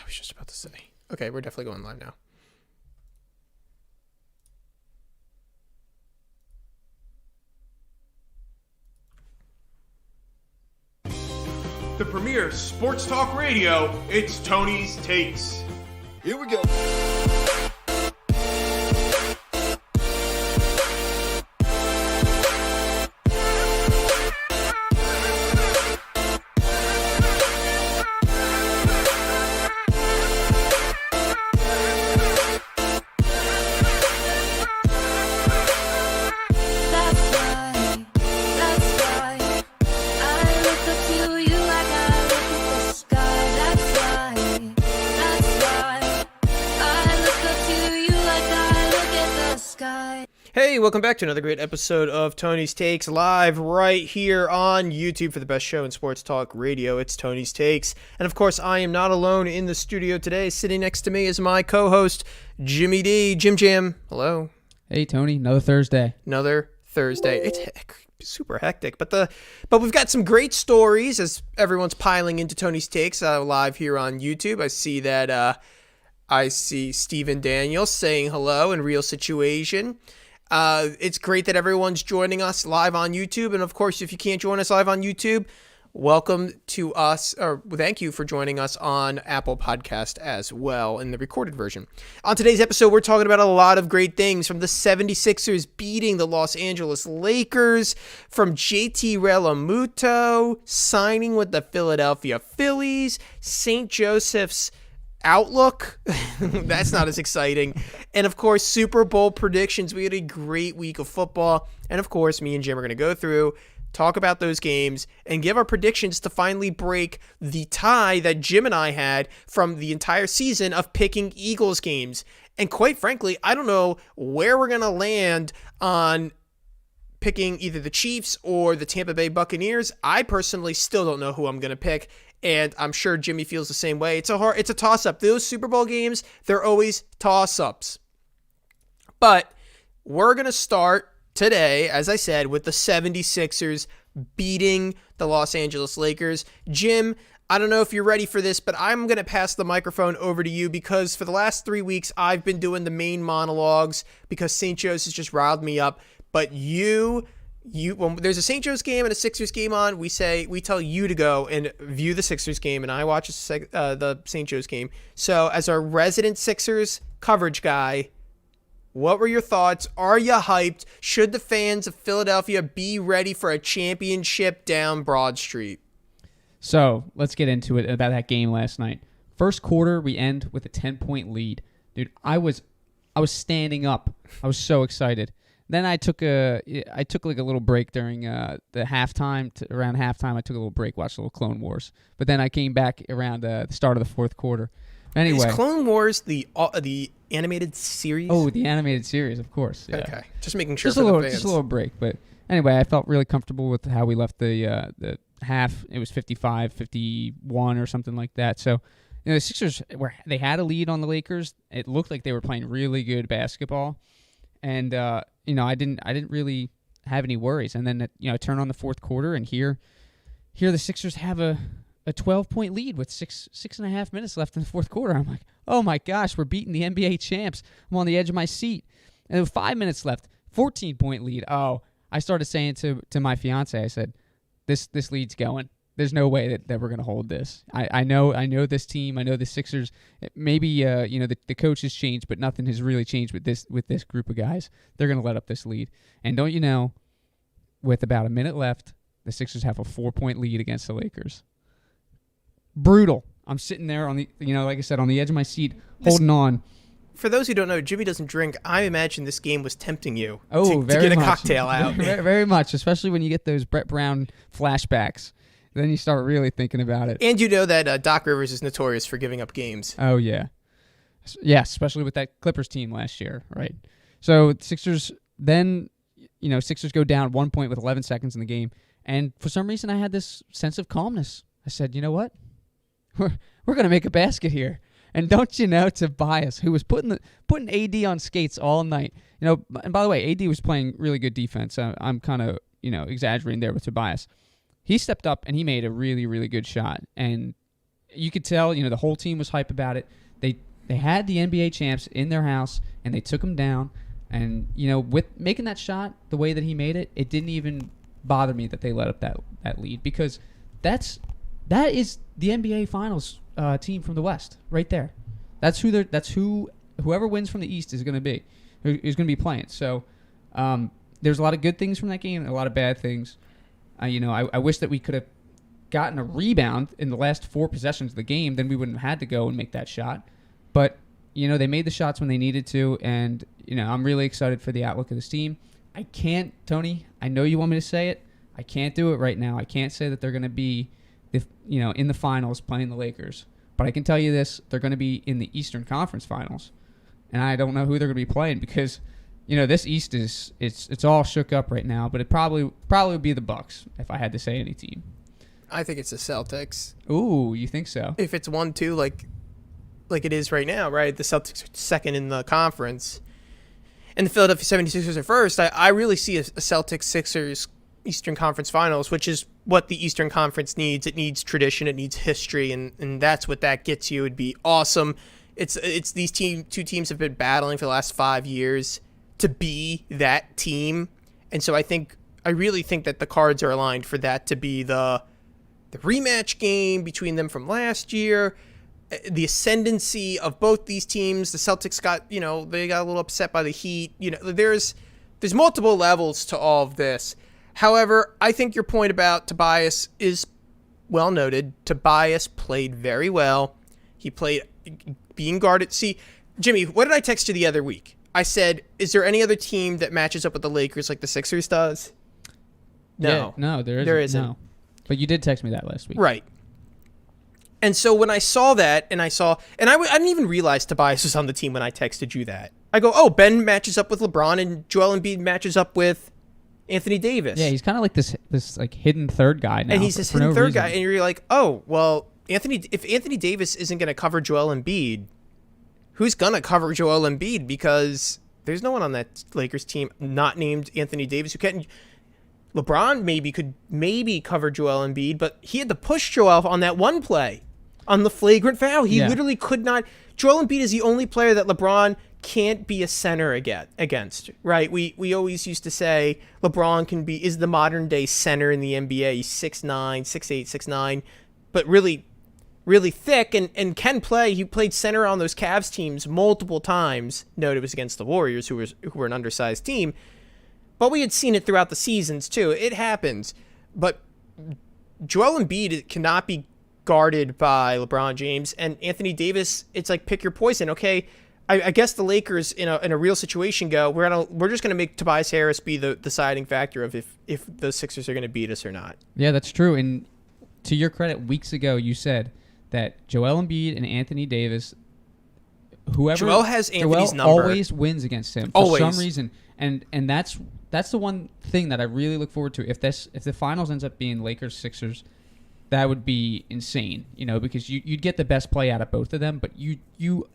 was just about to say. Okay, we're definitely going live now. The premier sports talk radio, it's Tony's Takes. Here we go. Hey, welcome back to another great episode of Tony's Takes, live right here on YouTube for the best show in sports talk radio. It's Tony's Takes. And of course, I am not alone in the studio today. Sitting next to me is my co-host, Jimmy D. Jim Jam. Hello. Hey, Tony. Another Thursday. It's super hectic, but we've got some great stories as everyone's piling into Tony's Takes live here on YouTube. I see Stephen Daniels saying hello in Real Situation. It's great that everyone's joining us live on YouTube. And of course, if you can't join us live on YouTube, welcome to us, or thank you for joining us on Apple Podcast as well in the recorded version. On today's episode, we're talking about a lot of great things, from the 76ers beating the Los Angeles Lakers, from JT Realmuto signing with the Philadelphia Phillies, St. Joseph's outlook. That's not as exciting. And of course, Super Bowl predictions. We had a great week of football. And of course, me and Jim are going to go through, talk about those games, and give our predictions to finally break the tie that Jim and I had from the entire season of picking Eagles games. And quite frankly, I don't know where we're going to land on picking either the Chiefs or the Tampa Bay Buccaneers. I personally still don't know who I'm going to pick. And I'm sure Jimmy feels the same way. It's a toss-up. Those Super Bowl games, they're always toss-ups. But we're going to start today, as I said, with the 76ers beating the Los Angeles Lakers. Jim, I don't know if you're ready for this, but I'm going to pass the microphone over to you because for the last 3 weeks, I've been doing the main monologues because St. Joe's has just riled me up. But when there's a St. Joe's game and a Sixers game on, we tell you to go and view the Sixers game, and I watch the St. Joe's game. So as our resident Sixers coverage guy, what were your thoughts? Are you hyped? Should the fans of Philadelphia be ready for a championship down Broad Street? So let's get into it about that game last night. First quarter, we end with a 10-point lead. Dude, I was standing up. I was so excited. Then I took like a little break during the halftime. Around halftime, I took a little break, watched a little Clone Wars. But then I came back around the start of the fourth quarter. Anyway, is Clone Wars the animated series? Oh, the animated series, of course. Yeah. Okay, just making sure just for the fans. Just a little break. But anyway, I felt really comfortable with how we left the half. It was 55-51 or something like that. So, the Sixers they had a lead on the Lakers. It looked like they were playing really good basketball, and I didn't really have any worries. And then turn on the fourth quarter, and here the Sixers have a 12-point lead with six and a half minutes left in the fourth quarter. I'm like, oh my gosh, we're beating the NBA champs. I'm on the edge of my seat. And with 5 minutes left, 14-point lead. Oh, I started saying to my fiance, I said, this lead's going. There's no way that we're going to hold this. I know this team. I know the Sixers. Maybe the coach has changed, but nothing has really changed with this group of guys. They're going to let up this lead. And don't you know, with about a minute left, the Sixers have a 4-point lead against the Lakers. Brutal. I'm sitting there on the like I said, on the edge of my seat, holding on. For those who don't know, Jimmy doesn't drink. I imagine this game was tempting you to get a cocktail out. Very, very much, especially when you get those Brett Brown flashbacks. Then you start really thinking about it. And you know that Doc Rivers is notorious for giving up games. Oh, yeah. Yeah, especially with that Clippers team last year, right? So Sixers go down 1 point with 11 seconds in the game. And for some reason, I had this sense of calmness. I said, you know what? We're going to make a basket here. And don't you know, Tobias, who was putting AD on skates all night. And by the way, AD was playing really good defense. I'm kind of, exaggerating there with Tobias. He stepped up and he made a really, really good shot. And, you could tell, the whole team was hype about it. They had the NBA champs in their house, and they took them down. And, with making that shot the way that he made it, it didn't even bother me that they let up that lead, because that is the NBA Finals team from the West right there. That's whoever wins from the East is going to be playing. So there's a lot of good things from that game and a lot of bad things. I wish that we could have gotten a rebound in the last 4 possessions of the game, then we wouldn't have had to go and make that shot. But, they made the shots when they needed to, and, I'm really excited for the outlook of this team. I can't, Tony, I know you want me to say it. I can't do it right now. I can't say that they're going to be, in the finals playing the Lakers. But I can tell you this, they're going to be in the Eastern Conference Finals. And I don't know who they're going to be playing because, this East it's all shook up right now, but it probably would be the Bucks if I had to say any team. I think it's the Celtics. Ooh, you think so? If it's 1-2 like it is right now, right? The Celtics are second in the conference. And the Philadelphia 76ers are first. I really see a Celtics-Sixers Eastern Conference Finals, which is what the Eastern Conference needs. It needs tradition. It needs history. And that's what that gets you. It'd be awesome. It's these two teams have been battling for the last 5 years to be that team. And so I really think that the cards are aligned for that to be the rematch game between them from last year. The ascendancy of both these teams. The Celtics got, they got a little upset by the Heat. There's multiple levels to all of this. However, I think your point about Tobias is well noted. Tobias played very well. He played being guarded. See, Jimmy, what did I text you the other week? I said, is there any other team that matches up with the Lakers like the Sixers does? No. Yeah, no, there isn't. No. But you did text me that last week. Right. And so when I saw that, and I didn't even realize Tobias was on the team when I texted you that. I go, oh, Ben matches up with LeBron, and Joel Embiid matches up with Anthony Davis. Yeah, he's kind of like this like hidden third guy now. And he's this hidden third guy, and you're like, oh, well, if Anthony Davis isn't going to cover Joel Embiid, who's going to cover Joel Embiid? Because there's no one on that Lakers team not named Anthony Davis who can. LeBron could cover Joel Embiid, but he had to push Joel on that one play. On the flagrant foul, he literally could not. Joel Embiid is the only player that LeBron can't be a center against, right? We always used to say LeBron is the modern day center in the NBA. He's 6'9", 6'8", 6'9", but really, really thick and can play. He played center on those Cavs teams multiple times. Note it was against the Warriors, who were an undersized team, but we had seen it throughout the seasons too. It happens, but Joel Embiid cannot be guarded by LeBron James, and Anthony Davis, it's like pick your poison. Okay, I guess the Lakers in a real situation go, we're just gonna make Tobias Harris be the deciding factor of if the Sixers are gonna beat us or not. Yeah, that's true. And to your credit, weeks ago you said that Joel Embiid and Anthony Davis, Joel has Anthony's number, always wins against him for some reason, and that's the one thing that I really look forward to. If the finals ends up being Lakers Sixers, that would be insane, because you'd get the best play out of both of them. But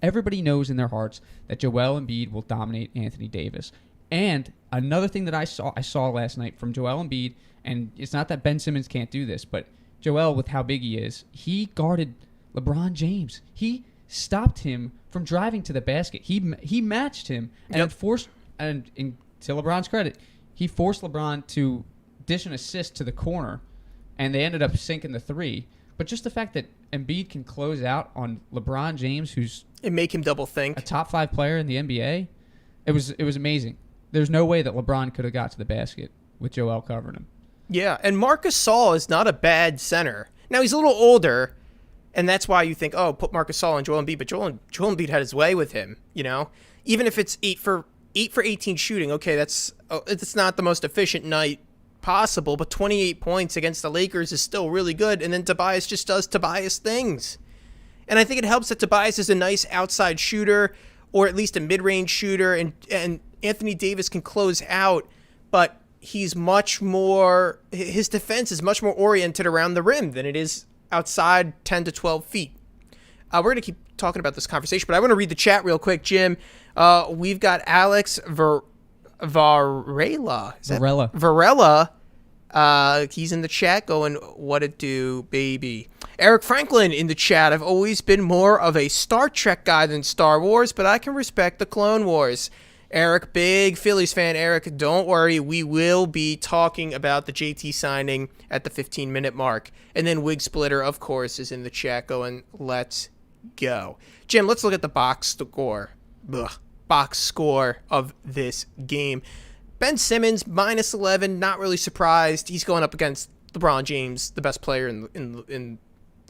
everybody knows in their hearts that Joel Embiid will dominate Anthony Davis. And another thing that I saw last night from Joel Embiid, and it's not that Ben Simmons can't do this, but Joel, with how big he is, he guarded LeBron James. He stopped him from driving to the basket. He matched him and forced, and to LeBron's credit, he forced LeBron to dish an assist to the corner. And they ended up sinking the three. But just the fact that Embiid can close out on LeBron James, who's and make him double think, a top 5 player in the NBA, it was amazing. There's no way that LeBron could have got to the basket with Joel covering him. Yeah, and Marcus Gasol is not a bad center. Now he's a little older, and that's why you think, oh, put Marcus Gasol on Joel Embiid. But Joel Embiid had his way with him. Even if it's 8 for 18 shooting, okay, it's not the most efficient night possible, but 28 points against the Lakers is still really good. And then Tobias just does Tobias things. And I think it helps that Tobias is a nice outside shooter, or at least a mid-range shooter, and Anthony Davis can close out, but he's his defense is much more oriented around the rim than it is outside 10 to 12 feet. We're going to keep talking about this conversation, but I want to read the chat real quick, Jim. We've got Alex Varela. Varela. He's in the chat going, what it do, baby? Eric Franklin in the chat. I've always been more of a Star Trek guy than Star Wars, but I can respect the Clone Wars. Eric, big Phillies fan. Eric, don't worry. We will be talking about the JT signing at the 15-minute mark. And then Wig Splitter, of course, is in the chat going, let's go. Jim, let's look at the box score of this game. Ben Simmons, minus 11, not really surprised. He's going up against LeBron James, the best player in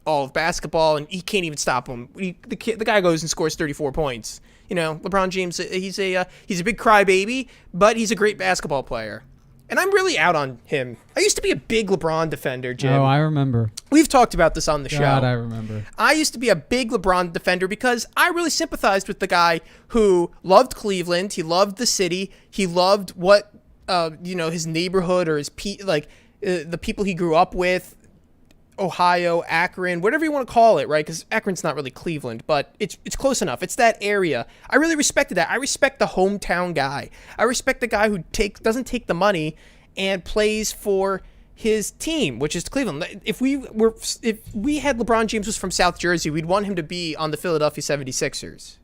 all of basketball, and he can't even stop him. The guy goes and scores 34 points. You know, LeBron James, he's a big crybaby, but he's a great basketball player. And I'm really out on him. I used to be a big LeBron defender, Jim. Oh, I remember. We've talked about this on the show. God, I remember. I used to be a big LeBron defender because I really sympathized with the guy who loved Cleveland. He loved the city. He loved what, his neighborhood or his the people he grew up with. Ohio, Akron, whatever you want to call it, right? Because Akron's not really Cleveland, but it's close enough. It's that area. I really respected that. I respect the hometown guy. I respect the guy who doesn't take the money and plays for his team, which is Cleveland. If we had LeBron James was from South Jersey, we'd want him to be on the Philadelphia 76ers.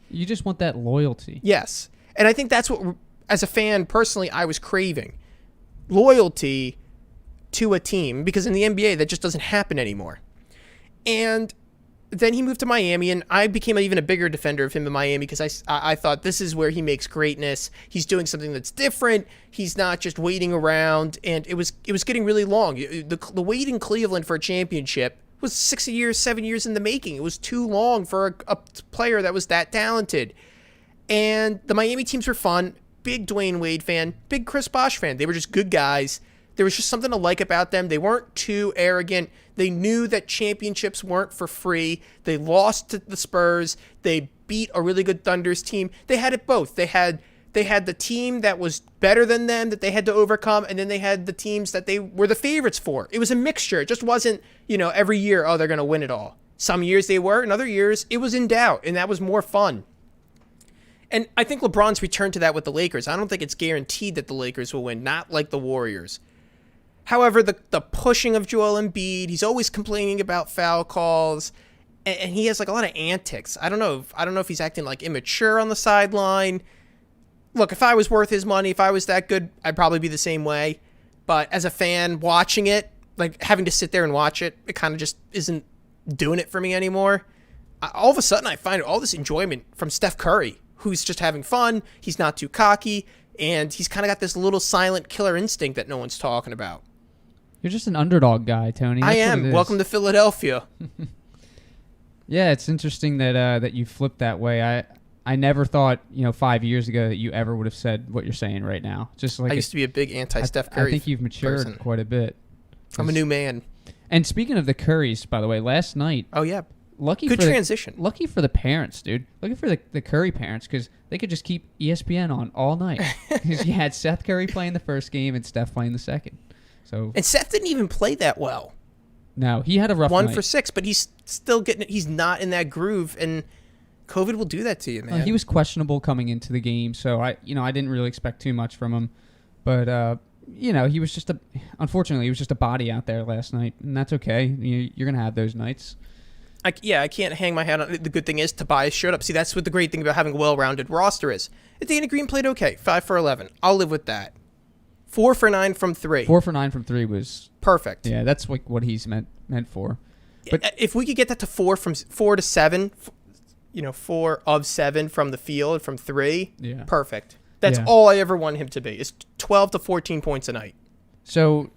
You just want that loyalty. Yes. And I think that's what, as a fan, personally, I was craving. Loyalty to a team, because in the NBA that just doesn't happen anymore. And then he moved to Miami, and I became even a bigger defender of him in Miami because I thought this is where he makes greatness. He's doing something that's different. He's not just waiting around, and it was getting really long. The wait in Cleveland for a championship was 6 years, 7 years in the making. It was too long for a player that was that talented. And the Miami teams were fun. Big Dwayne Wade fan, big Chris Bosh fan. They were just good guys. There was just something to like about them. They weren't too arrogant. They knew that championships weren't for free. They lost to the Spurs. They beat a really good Thunder's team. They had it both. They had the team that was better than them that they had to overcome, and then they had the teams that they were the favorites for. It was a mixture. It just wasn't, every year, they're going to win it all. Some years they were, and other years it was in doubt, and that was more fun. And I think LeBron's returned to that with the Lakers. I don't think it's guaranteed that the Lakers will win, not like the Warriors. However, the pushing of Joel Embiid, he's always complaining about foul calls, and he has like a lot of antics. I don't know if he's acting like immature on the sideline. Look, if I was worth his money, if I was that good, I'd probably be the same way. But as a fan watching it, like having to sit there and watch it, it kind of just isn't doing it for me anymore. All of a sudden, I find all this enjoyment from Steph Curry, who's just having fun. He's not too cocky, and he's kind of got this little silent killer instinct that no one's talking about. You're just an underdog guy, Tony. I am. Welcome to Philadelphia. Yeah, it's interesting that you flipped that way. I never thought 5 years ago that you ever would have said what you're saying right now. Just like I used to be a big anti-Steph Curry. I think you've matured quite a bit. I'm a new man. And speaking of the Currys, by the way, last night. Oh yeah. Good transition. Lucky for the parents, dude. Lucky for the Curry parents, because they could just keep ESPN on all night. Because you had Seth Curry playing the first game and Steph playing the second. And Seth didn't even play that well. No, he had a rough 1 night. for 6, but he's still getting it. He's not in that groove, and COVID will do that to you, man. He was questionable coming into the game, so I didn't really expect too much from him. But he was unfortunately, he was just a body out there last night, and that's okay. You're gonna have those nights. I can't hang my hat on it. The good thing is Tobias showed up. See, that's what the great thing about having a well-rounded roster is. Danny Green played okay, 5 for 11. I'll live with that. 4 for 9 from 3. 4 for 9 from 3 was perfect. Yeah, that's like what he's meant for. But if we could get that to 4 to 7, 4 of 7 from the field from 3, perfect. That's all I ever want him to be. Is 12 to 14 points a night. So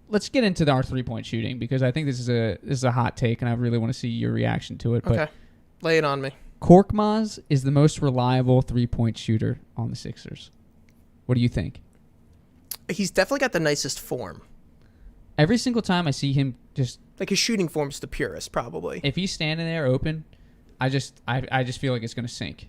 let's get into our 3-point shooting, because I think this is a hot take, and I really want to see your reaction to it. Okay, lay it on me. Korkmaz is the most reliable 3-point shooter on the Sixers. What do you think? He's definitely got the nicest form. Every single time I see him, just like his shooting form's the purest, probably. If he's standing there open, I just feel like it's going to sink.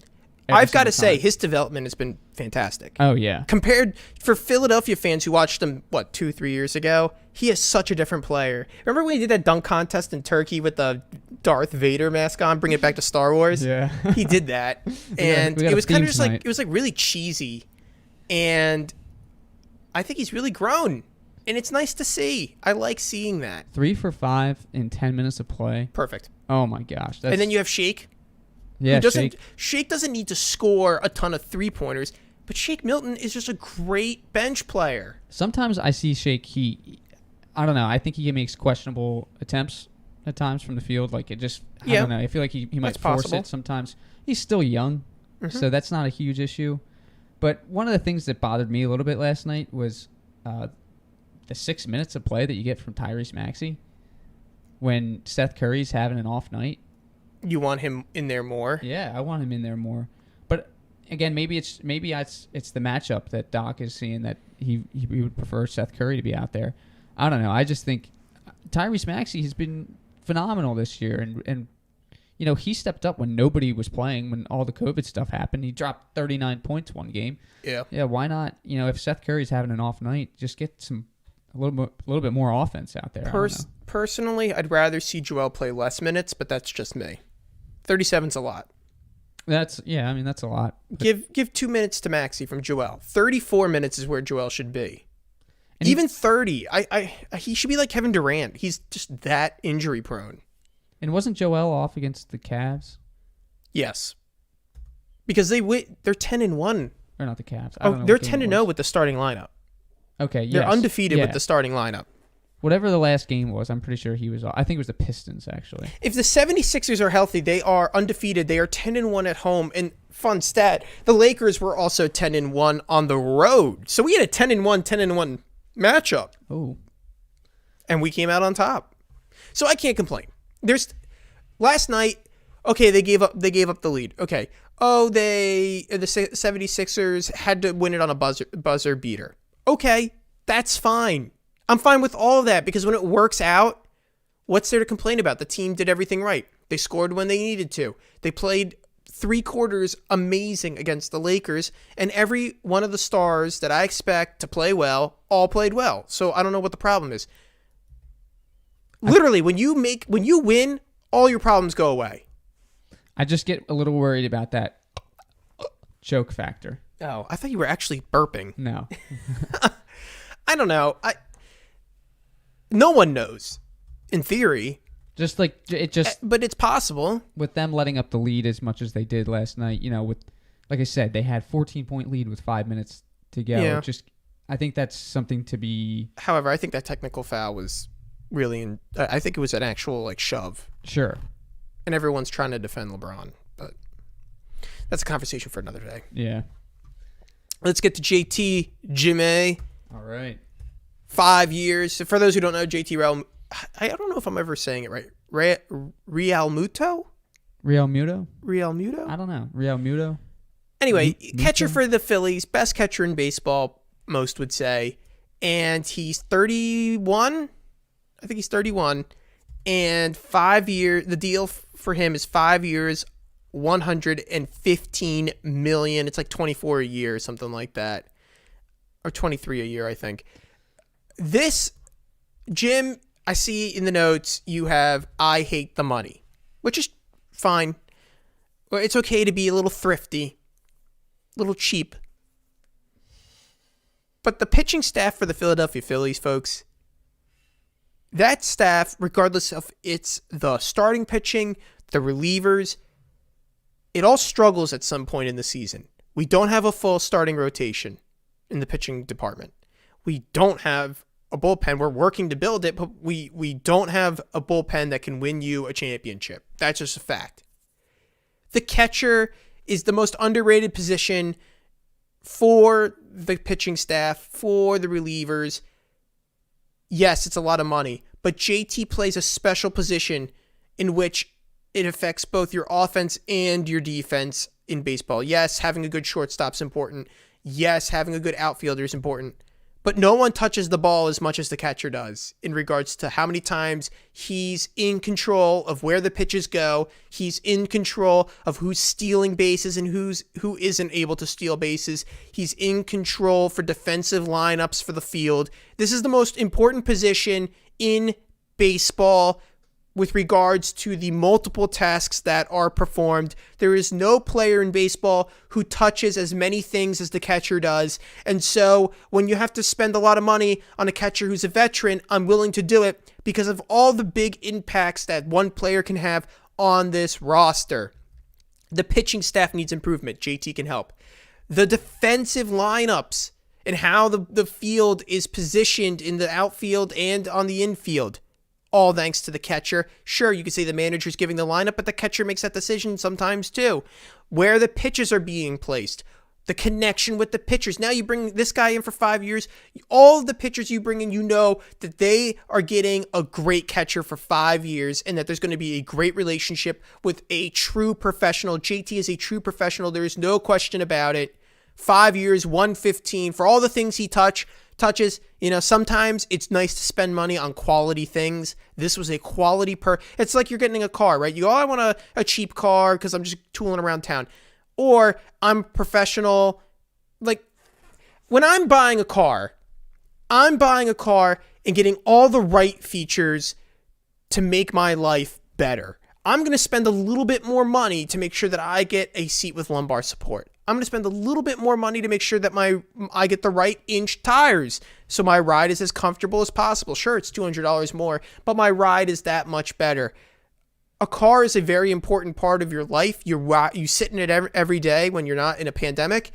I've got to say, his development has been fantastic. Oh, yeah. Compared for Philadelphia fans who watched him, 2-3 years ago, he is such a different player. Remember when he did that dunk contest in Turkey with the Darth Vader mask on, bring it back to Star Wars? Yeah. He did that. And it was kind of just it was like really cheesy. And I think he's really grown. And it's nice to see. I like seeing that. 3 for 5 in 10 minutes of play. Perfect. Oh my gosh. And then you have Shake. Yeah, Shake doesn't need to score a ton of 3-pointers, but Shake Milton is just a great bench player. Sometimes I see Shake, I don't know, I think he makes questionable attempts at times from the field. Like, it just, I don't know. I feel like he might force it sometimes. He's still young, so that's not a huge issue. But one of the things that bothered me a little bit last night was the 6 minutes of play that you get from Tyrese Maxey when Seth Curry's having an off night. You want him in there more? Yeah, I want him in there more. But again, maybe it's the matchup that Doc is seeing, that he would prefer Seth Curry to be out there. I don't know. I just think Tyrese Maxey has been phenomenal this year, and you know, he stepped up when nobody was playing, when all the COVID stuff happened. He dropped 39 points one game. Yeah. Yeah, why not? You know, if Seth Curry's having an off night, just get a little bit more offense out there. Personally, I'd rather see Joel play less minutes, but that's just me. 37's a lot. That's a lot. Give 2 minutes to Maxey from Joel. 34 minutes is where Joel should be. And even 30, he should be like Kevin Durant. He's just that injury prone. And wasn't Joel off against the Cavs? Yes, because they're 10-1. Or not the Cavs. They're 10-0 with the starting lineup. Okay, yes. They're undefeated with the starting lineup. Whatever the last game was, I'm pretty sure he was off. I think it was the Pistons, actually. If the 76ers are healthy, they are undefeated. They are 10-1 at home. And fun stat, the Lakers were also 10-1 on the road. So we had a 10-1 matchup. Oh. And we came out on top. So I can't complain. Last night, okay, they gave up the lead. Okay. The 76ers had to win it on a buzzer beater. Okay, that's fine. I'm fine with all of that, because when it works out, what's there to complain about? The team did everything right. They scored when they needed to. They played 3 quarters amazing against the Lakers, and every one of the stars that I expect to play well all played well. So I don't know what the problem is. Literally, when you win, all your problems go away. I just get a little worried about that choke factor. Oh, I thought you were actually burping. No. I don't know. No one knows, in theory. But it's possible. With them letting up the lead as much as they did last night, you know, with, like I said, they had 14-point lead with 5 minutes to go. Yeah. I think that's something to be. However, I think that technical foul was really I think it was an actual shove. Sure. And everyone's trying to defend LeBron, but that's a conversation for another day. Yeah. Let's get to JT Jimmy. All right. 5 years. For those who don't know, JT I don't know if I'm ever saying it right. Real Muto? Real Muto? I don't know. Real Muto? Anyway, catcher for the Phillies. Best catcher in baseball, most would say. And he's 31. I think he's 31. And 5 years. The deal for him is 5 years, $115 million. It's like 24 a year or something like that. Or 23 a year, I think. This, Jim, I see in the notes you have I hate the money, which is fine. It's okay to be a little thrifty, a little cheap. But the pitching staff for the Philadelphia Phillies, folks, that staff, regardless of it's the starting pitching, the relievers, it all struggles at some point in the season. We don't have a full starting rotation in the pitching department. We don't have a bullpen. We're working to build it, but we don't have a bullpen that can win you a championship. That's just a fact. The catcher is the most underrated position for the pitching staff, for the relievers. Yes, it's a lot of money, but JT plays a special position in which it affects both your offense and your defense in baseball. Yes, having a good shortstop is important. Yes, having a good outfielder is important. But no one touches the ball as much as the catcher does in regards to how many times he's in control of where the pitches go. He's in control of who's stealing bases and who isn't able to steal bases. He's in control for defensive lineups for the field. This is the most important position in baseball with regards to the multiple tasks that are performed. There is no player in baseball who touches as many things as the catcher does. And so when you have to spend a lot of money on a catcher who's a veteran, I'm willing to do it because of all the big impacts that one player can have on this roster. The pitching staff needs improvement. JT can help. The defensive lineups and how the field is positioned in the outfield and on the infield, all thanks to the catcher. Sure, you could say the manager's giving the lineup, but the catcher makes that decision sometimes too. Where the pitches are being placed, the connection with the pitchers. Now you bring this guy in for 5 years. All of the pitchers you bring in, you know that they are getting a great catcher for 5 years and that there's going to be a great relationship with a true professional. JT is a true professional. There is no question about it. 5 years, 115 for all the things he touches. Sometimes it's nice to spend money on quality things. This was a quality it's like you're getting a car, right? You go, I want a cheap car because I'm just tooling around town. Or I'm professional. Like when I'm buying a car and getting all the right features to make my life better. I'm going to spend a little bit more money to make sure that I get a seat with lumbar support. I'm going to spend a little bit more money to make sure that I get the right inch tires so my ride is as comfortable as possible. Sure, it's $200 more, but my ride is that much better. A car is a very important part of your life. You sit in it every day when you're not in a pandemic.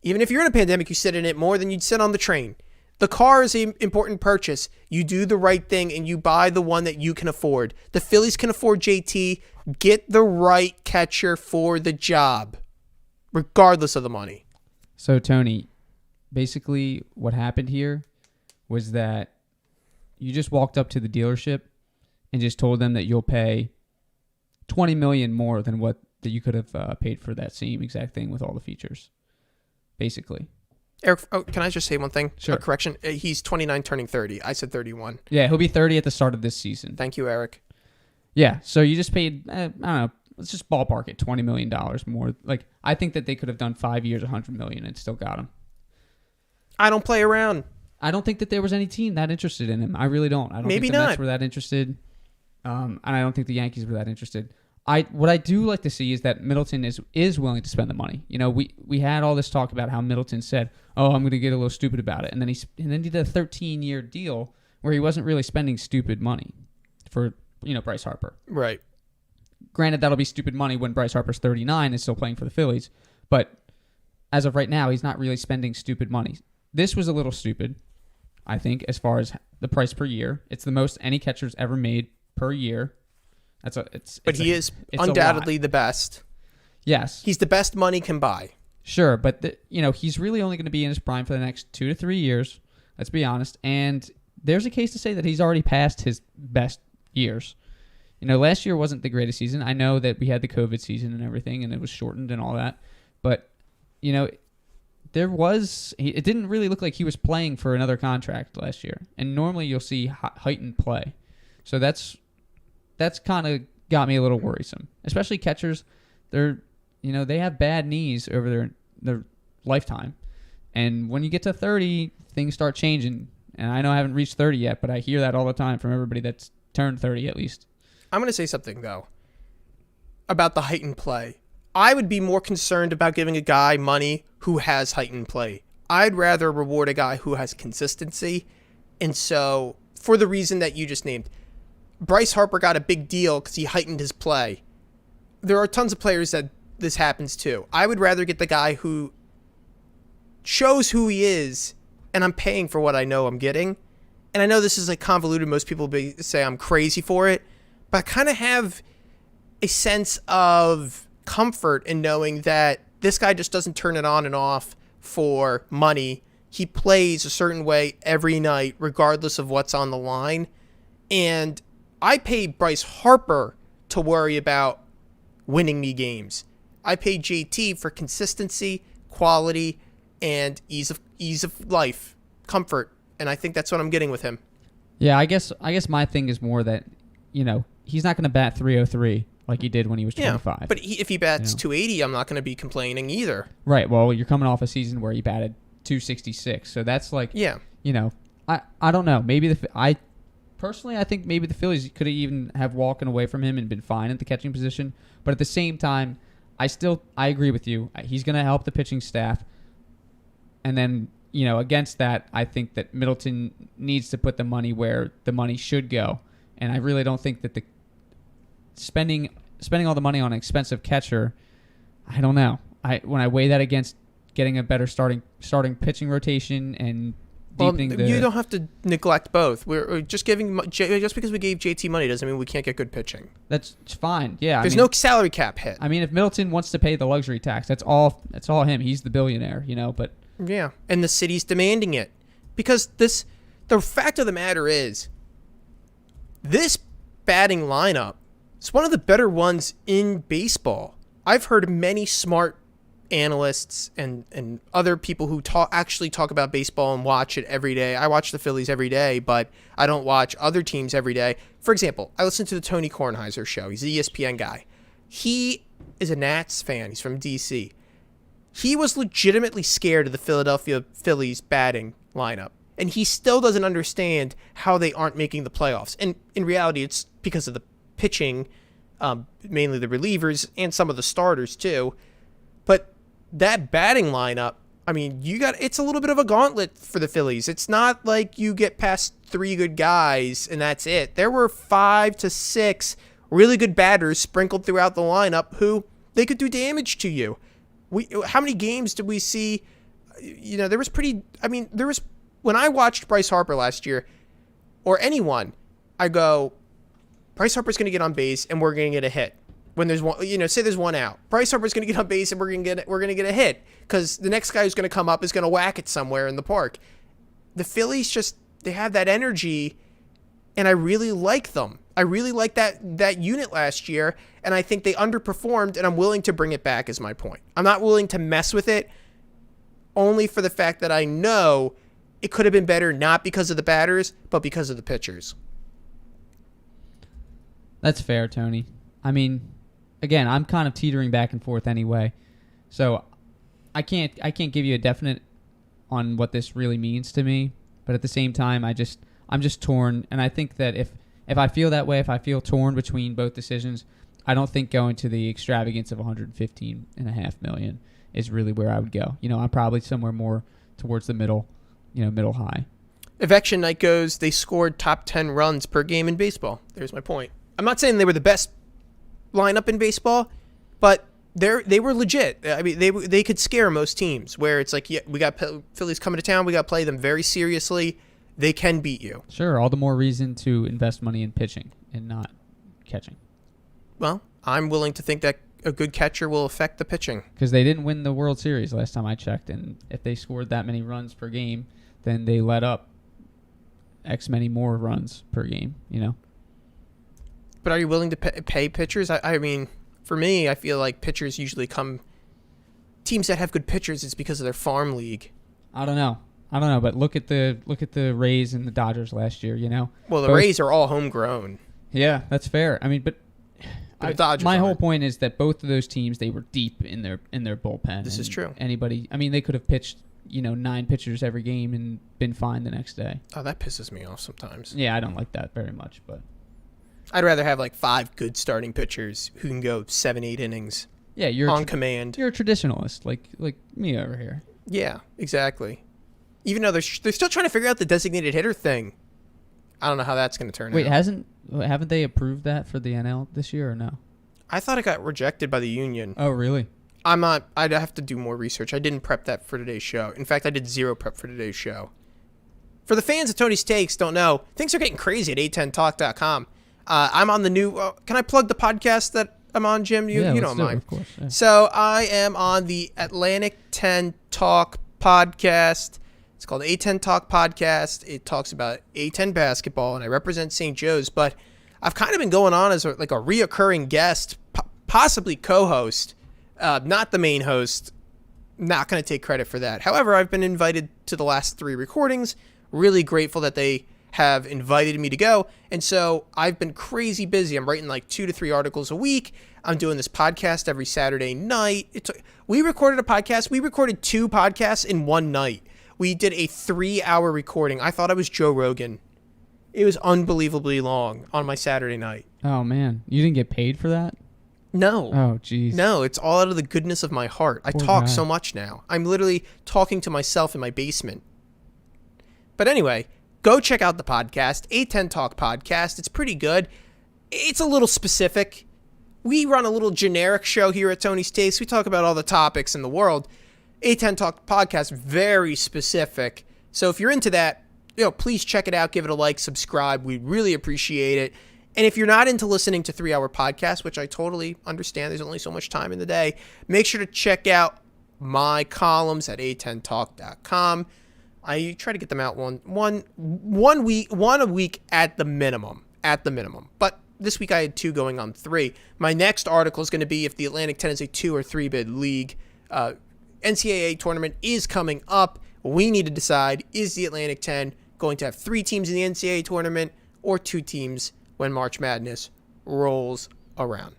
Even if you're in a pandemic, you sit in it more than you'd sit on the train. The car is an important purchase. You do the right thing and you buy the one that you can afford. The Phillies can afford JT. Get the right catcher for the job, regardless of the money. So, Tony, basically what happened here was that you just walked up to the dealership and just told them that you'll pay $20 million more than what that you could have paid for that same exact thing with all the features, basically. Eric, can I just say one thing? Sure. A correction. He's 29 turning 30. I said 31. Yeah, he'll be 30 at the start of this season. Thank you, Eric. Yeah, so you just paid, I don't know, let's just ballpark it, $20 million more. Like, I think that they could have done 5 years, $100 million, and still got him. I don't play around. I don't think that there was any team that interested in him. I really don't. I don't Maybe think the not. Mets were that interested, and I don't think the Yankees were that interested. What I do like to see is that Middleton is willing to spend the money. We had all this talk about how Middleton said, "Oh, I'm going to get a little stupid about it," and then he did a 13-year deal where he wasn't really spending stupid money for Bryce Harper. Right. Granted, that'll be stupid money when Bryce Harper's 39 and still playing for the Phillies, but as of right now, he's not really spending stupid money. This was a little stupid, I think, as far as the price per year. It's the most any catcher's ever made per year. But he is undoubtedly the best. Yes. He's the best money can buy. Sure, but he's really only going to be in his prime for the next 2 to 3 years. Let's be honest. And there's a case to say that he's already passed his best years. Last year wasn't the greatest season. I know that we had the COVID season and everything, and it was shortened and all that. But, it didn't really look like he was playing for another contract last year. And normally you'll see heightened play. So that's kind of got me a little worrisome. Especially catchers, they have bad knees over their lifetime. And when you get to 30, things start changing. And I know I haven't reached 30 yet, but I hear that all the time from everybody that's turned 30 at least. I'm going to say something, though, about the heightened play. I would be more concerned about giving a guy money who has heightened play. I'd rather reward a guy who has consistency. And so, for the reason that you just named, Bryce Harper got a big deal because he heightened his play. There are tons of players that this happens to. I would rather get the guy who shows who he is, and I'm paying for what I know I'm getting. And I know this is like convoluted. Most people say I'm crazy for it. But I kind of have a sense of comfort in knowing that this guy just doesn't turn it on and off for money. He plays a certain way every night, regardless of what's on the line. And I pay Bryce Harper to worry about winning me games. I pay JT for consistency, quality, and ease of life, comfort. And I think that's what I'm getting with him. Yeah, I guess my thing is more that, he's not going to bat 303 like he did when he was 25. Yeah, but if he bats 280, I'm not going to be complaining either. Right. Well, you're coming off a season where he batted 266, so that's like, I don't know. Maybe personally, I think maybe the Phillies could have even have walking away from him and been fine at the catching position. But at the same time, I agree with you. He's going to help the pitching staff. And then, against that, I think that Middleton needs to put the money where the money should go. And I really don't think that the spending all the money on an expensive catcher, I don't know. When I weigh that against getting a better starting pitching rotation and deepening you don't have to neglect both. We're just just because we gave JT money doesn't mean we can't get good pitching. That's fine. Yeah. There's no salary cap hit. I mean, if Middleton wants to pay the luxury tax, that's all him. He's the billionaire, but yeah, and the city's demanding it because the fact of the matter is this batting lineup is one of the better ones in baseball. I've heard many smart analysts and other people who actually talk about baseball and watch it every day. I watch the Phillies every day, but I don't watch other teams every day. For example, I listen to the Tony Kornheiser show. He's an ESPN guy. He is a Nats fan. He's from D.C. He was legitimately scared of the Philadelphia Phillies batting lineup, and he still doesn't understand how they aren't making the playoffs. And in reality, it's because of the pitching, mainly the relievers and some of the starters too. But that batting lineup, I mean, it's a little bit of a gauntlet for the Phillies. It's not like you get past 3 good guys and that's it. There were 5 to 6 really good batters sprinkled throughout the lineup who they could do damage to you. How many games did we see? There was when I watched Bryce Harper last year, or anyone, I go, Bryce Harper's going to get on base and we're going to get a hit. When there's one, say there's one out, Bryce Harper's going to get on base and we're going to get a hit because the next guy who's going to come up is going to whack it somewhere in the park. The Phillies they have that energy, and I really like them. I really like that unit last year, and I think they underperformed, and I'm willing to bring it back is my point. I'm not willing to mess with it only for the fact that I know it could have been better, not because of the batters, but because of the pitchers. That's fair, Tony. I mean, again, I'm kind of teetering back and forth anyway, so I can't give you a definite on what this really means to me. But at the same time, I'm just torn, and I think that if I feel that way, if I feel torn between both decisions, I don't think going to the extravagance of $115.5 million is really where I would go. I'm probably somewhere more towards the middle high. Eviction night goes, they scored top 10 runs per game in baseball. There's my point. I'm not saying they were the best lineup in baseball, but they were legit. I mean, they could scare most teams where it's like, yeah, we got Phillies coming to town. We got to play them very seriously. They can beat you. Sure, all the more reason to invest money in pitching and not catching. Well, I'm willing to think that a good catcher will affect the pitching. Because they didn't win the World Series last time I checked, and if they scored that many runs per game, then they let up X many more runs per game, But are you willing to pay pitchers? I mean, for me, I feel like pitchers usually teams that have good pitchers, it's because of their farm league. I don't know, but look at the Rays and the Dodgers last year, Well, the Rays are all homegrown. Yeah, that's fair. I mean, but my whole point is that both of those teams, they were deep in their bullpen. This is true. They could have pitched 9 pitchers every game and been fine the next day. Oh, that pisses me off sometimes. Yeah, I don't like that very much, but I'd rather have like 5 good starting pitchers who can go 7-8 innings. Yeah, you're on command. You're a traditionalist, like me over here. Yeah, exactly. Even though they're still trying to figure out the designated hitter thing. I don't know how that's going to turn out. Wait, haven't they approved that for the NL this year or no? I thought it got rejected by the union. Oh, really? I'd have to do more research. I didn't prep that for today's show. In fact, I did 0 prep for today's show. For the fans of Tony's Takes don't know, things are getting crazy at 810talk.com. I'm on the new... can I plug the podcast that I'm on, Jim? You don't mind. Of course. Yeah. So I am on the Atlantic 10 Talk podcast. It's called A10 Talk Podcast. It talks about A10 basketball, and I represent St. Joe's. But I've kind of been going on as a reoccurring guest, possibly co-host, not the main host. Not going to take credit for that. However, I've been invited to the last 3 recordings. Really grateful that they have invited me to go. And so I've been crazy busy. I'm writing 2 to 3 articles a week. I'm doing this podcast every Saturday night. We recorded a podcast. We recorded 2 podcasts in one night. We did a 3-hour recording. I thought I was Joe Rogan. It was unbelievably long on my Saturday night. Oh man, you didn't get paid for that? No. Oh jeez. No, it's all out of the goodness of my heart. I Poor talk guy. so much now. I'm literally talking to myself in my basement. But anyway, go check out the podcast, A10 Talk Podcast. It's pretty good. It's a little specific. We run a little generic show here at Tony's Takes. We talk about all the topics in the world. A10 Talk Podcast, very specific. So if you're into that, please check it out. Give it a like, subscribe. We'd really appreciate it. And if you're not into listening to 3-hour podcasts, which I totally understand, there's only so much time in the day, make sure to check out my columns at a10talk.com. I try to get them out one a week at the minimum. But this week I had 2 going on 3. My next article is going to be if the Atlantic 10 is a 2 or 3 bid league. NCAA tournament is coming up. We need to decide, is the Atlantic 10 going to have 3 teams in the NCAA tournament or 2 teams when March Madness rolls around?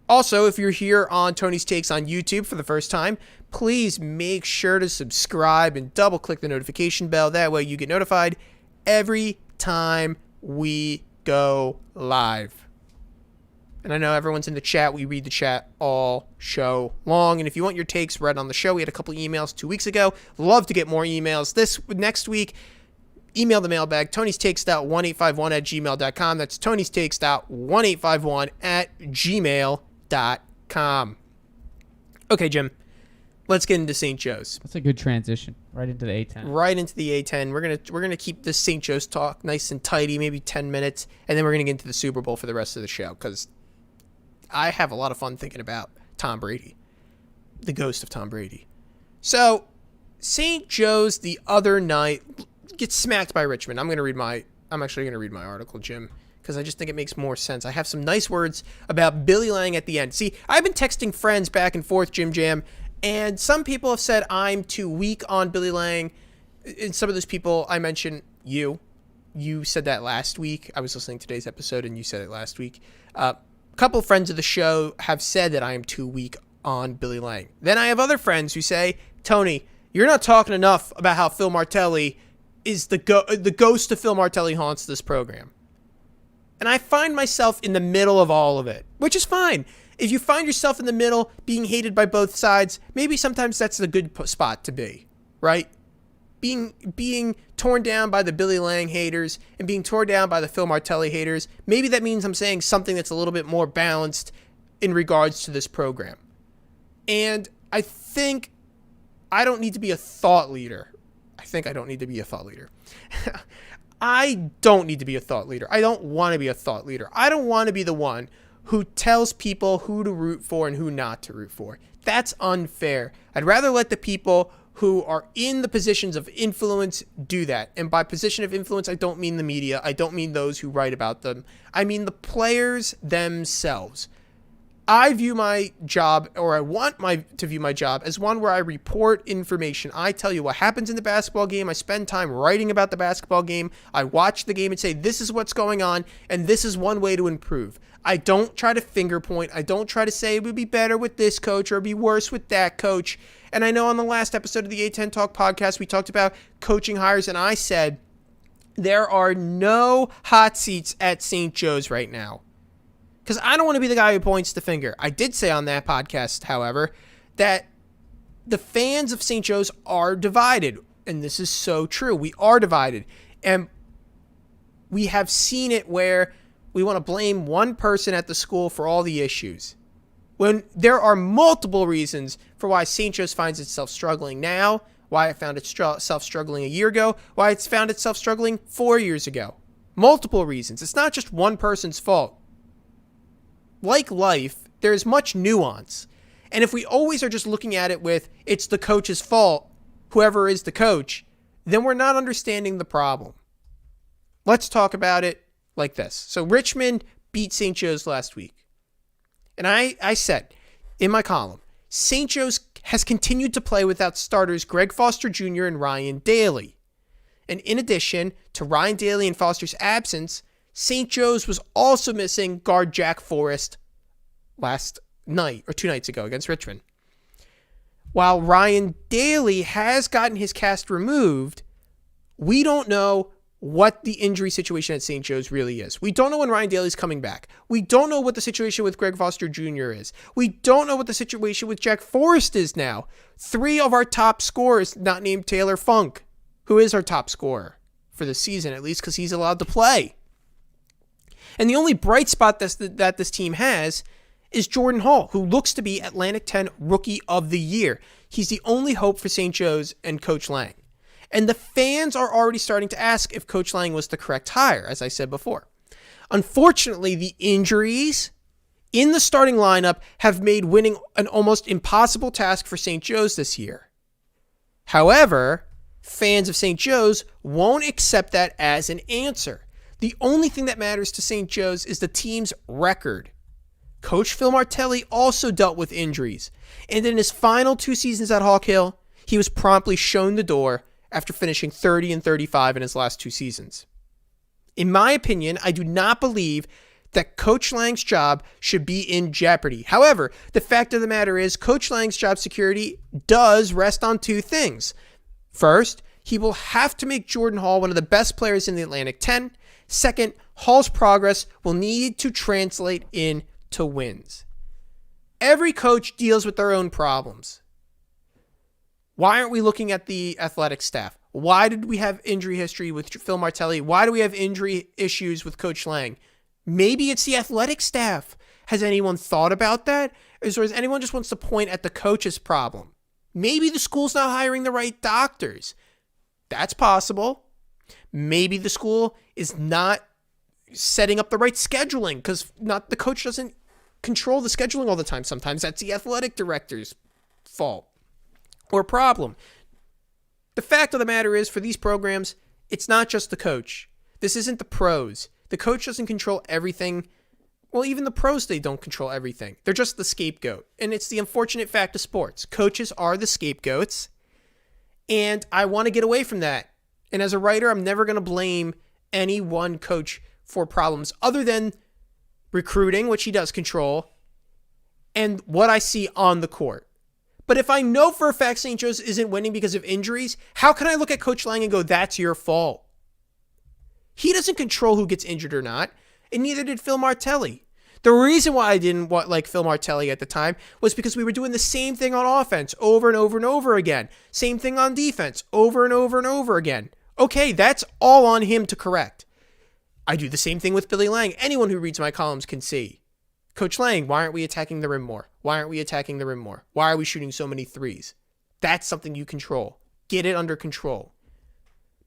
Also, if you're here on Tony's Takes on YouTube for the first time, please make sure to subscribe and double click the notification bell. That way you get notified every time we go live. And I know everyone's in the chat. We read the chat all show long. And if you want your takes read on the show, we had a couple emails 2 weeks ago. Love to get more emails. Next week, email the mailbag, tonystakes.1851@gmail.com. That's tonystakes.1851@gmail.com. Okay, Jim, let's get into St. Joe's. That's a good transition. Right into the A10. Right into the A10. We're gonna keep this St. Joe's talk nice and tidy, maybe 10 minutes, and then we're gonna get into the Super Bowl for the rest of the show because I have a lot of fun thinking about Tom Brady, the ghost of Tom Brady. So, St. Joe's the other night gets smacked by Richmond. I'm actually going to read my article, Jim, because I just think it makes more sense. I have some nice words about Billy Lang at the end. See, I've been texting friends back and forth, Jim Jam, and some people have said I'm too weak on Billy Lang. And some of those people I mentioned, you said that last week. I was listening to today's episode, and you said it last week. A couple friends of the show have said that I am too weak on Billy Lang. Then I have other friends who say, Tony, you're not talking enough about how Phil Martelli is the ghost of Phil Martelli haunts this program. And I find myself in the middle of all of it, which is fine. If you find yourself in the middle, being hated by both sides, maybe sometimes that's a good spot to be, right? Being torn down by the Billy Lang haters and being torn down by the Phil Martelli haters, maybe that means I'm saying something that's a little bit more balanced in regards to this program. And I think I don't need to be a thought leader. I don't need to be a thought leader. I don't need to be a thought leader. I don't want to be a thought leader. I don't want to be the one who tells people who to root for and who not to root for. That's unfair. I'd rather let the people who are in the positions of influence do that. And by position of influence, I don't mean the media. I don't mean those who write about them. I mean the players themselves. I view my job, or I want to view my job, as one where I report information. I tell you what happens in the basketball game. I spend time writing about the basketball game. I watch the game and say, this is what's going on, and this is one way to improve. I don't try to finger point. I don't try to say it would be better with this coach or it'd be worse with that coach. And I know on the last episode of the A10 Talk podcast, we talked about coaching hires, and I said there are no hot seats at St. Joe's right now. Because I don't want to be the guy who points the finger. I did say on that podcast, however, that the fans of St. Joe's are divided. And this is so true. We are divided. And we have seen it where we want to blame one person at the school for all the issues, when there are multiple reasons for why St. Joe's finds itself struggling now, why it found itself struggling a year ago, why it's found itself struggling 4 years ago. Multiple reasons. It's not just one person's fault. Like life, there is much nuance. And if we always are just looking at it with, it's the coach's fault, whoever is the coach, then we're not understanding the problem. Let's talk about it like this. So Richmond beat St. Joe's last week. And I said in my column, St. Joe's has continued to play without starters Greg Foster Jr. and Ryan Daly. And in addition to Ryan Daly and Foster's absence, St. Joe's was also missing guard Jack Forrest last night, or 2 nights ago, against Richmond. While Ryan Daly has gotten his cast removed, we don't know what the injury situation at St. Joe's really is. We don't know when Ryan Daly's coming back. We don't know what the situation with Greg Foster Jr. is. We don't know what the situation with Jack Forrest is now. 3 of our top scorers not named Taylor Funk, who is our top scorer for the season, at least because he's allowed to play. And the only bright spot that this team has is Jordan Hall, who looks to be Atlantic 10 Rookie of the Year. He's the only hope for St. Joe's and Coach Lang. And the fans are already starting to ask if Coach Lang was the correct hire, as I said before. Unfortunately, the injuries in the starting lineup have made winning an almost impossible task for St. Joe's this year. However, fans of St. Joe's won't accept that as an answer. The only thing that matters to St. Joe's is the team's record. Coach Phil Martelli also dealt with injuries, and in his final 2 seasons at Hawk Hill, he was promptly shown the door after finishing 30-35 in his last 2 seasons. In my opinion, I do not believe that Coach Lang's job should be in jeopardy. However, the fact of the matter is Coach Lang's job security does rest on 2 things. First, he will have to make Jordan Hall one of the best players in the Atlantic 10. Second, Hall's progress will need to translate into wins. Every coach deals with their own problems. Why aren't we looking at the athletic staff? Why did we have injury history with Phil Martelli? Why do we have injury issues with Coach Lang? Maybe it's the athletic staff. Has anyone thought about that? Or is anyone just wants to point at the coach's problem? Maybe the school's not hiring the right doctors. That's possible. Maybe the school is not setting up the right scheduling because the coach doesn't control the scheduling all the time. Sometimes that's the athletic director's fault or problem. The fact of the matter is, for these programs, it's not just the coach. This isn't the pros. The coach doesn't control everything. Well, even the pros, they don't control everything. They're just the scapegoat. And it's the unfortunate fact of sports. Coaches are the scapegoats. And I want to get away from that. And as a writer, I'm never going to blame any one coach for problems other than recruiting, which he does control, and what I see on the court. But if I know for a fact St. Joe's isn't winning because of injuries, how can I look at Coach Lang and go, that's your fault? He doesn't control who gets injured or not, and neither did Phil Martelli. The reason why I didn't like Phil Martelli at the time was because we were doing the same thing on offense over and over and over again. Same thing on defense over and over and over again. Okay, that's all on him to correct. I do the same thing with Billy Lang. Anyone who reads my columns can see. Coach Lang, why aren't we attacking the rim more? Why aren't we attacking the rim more? Why are we shooting so many threes? That's something you control. Get it under control.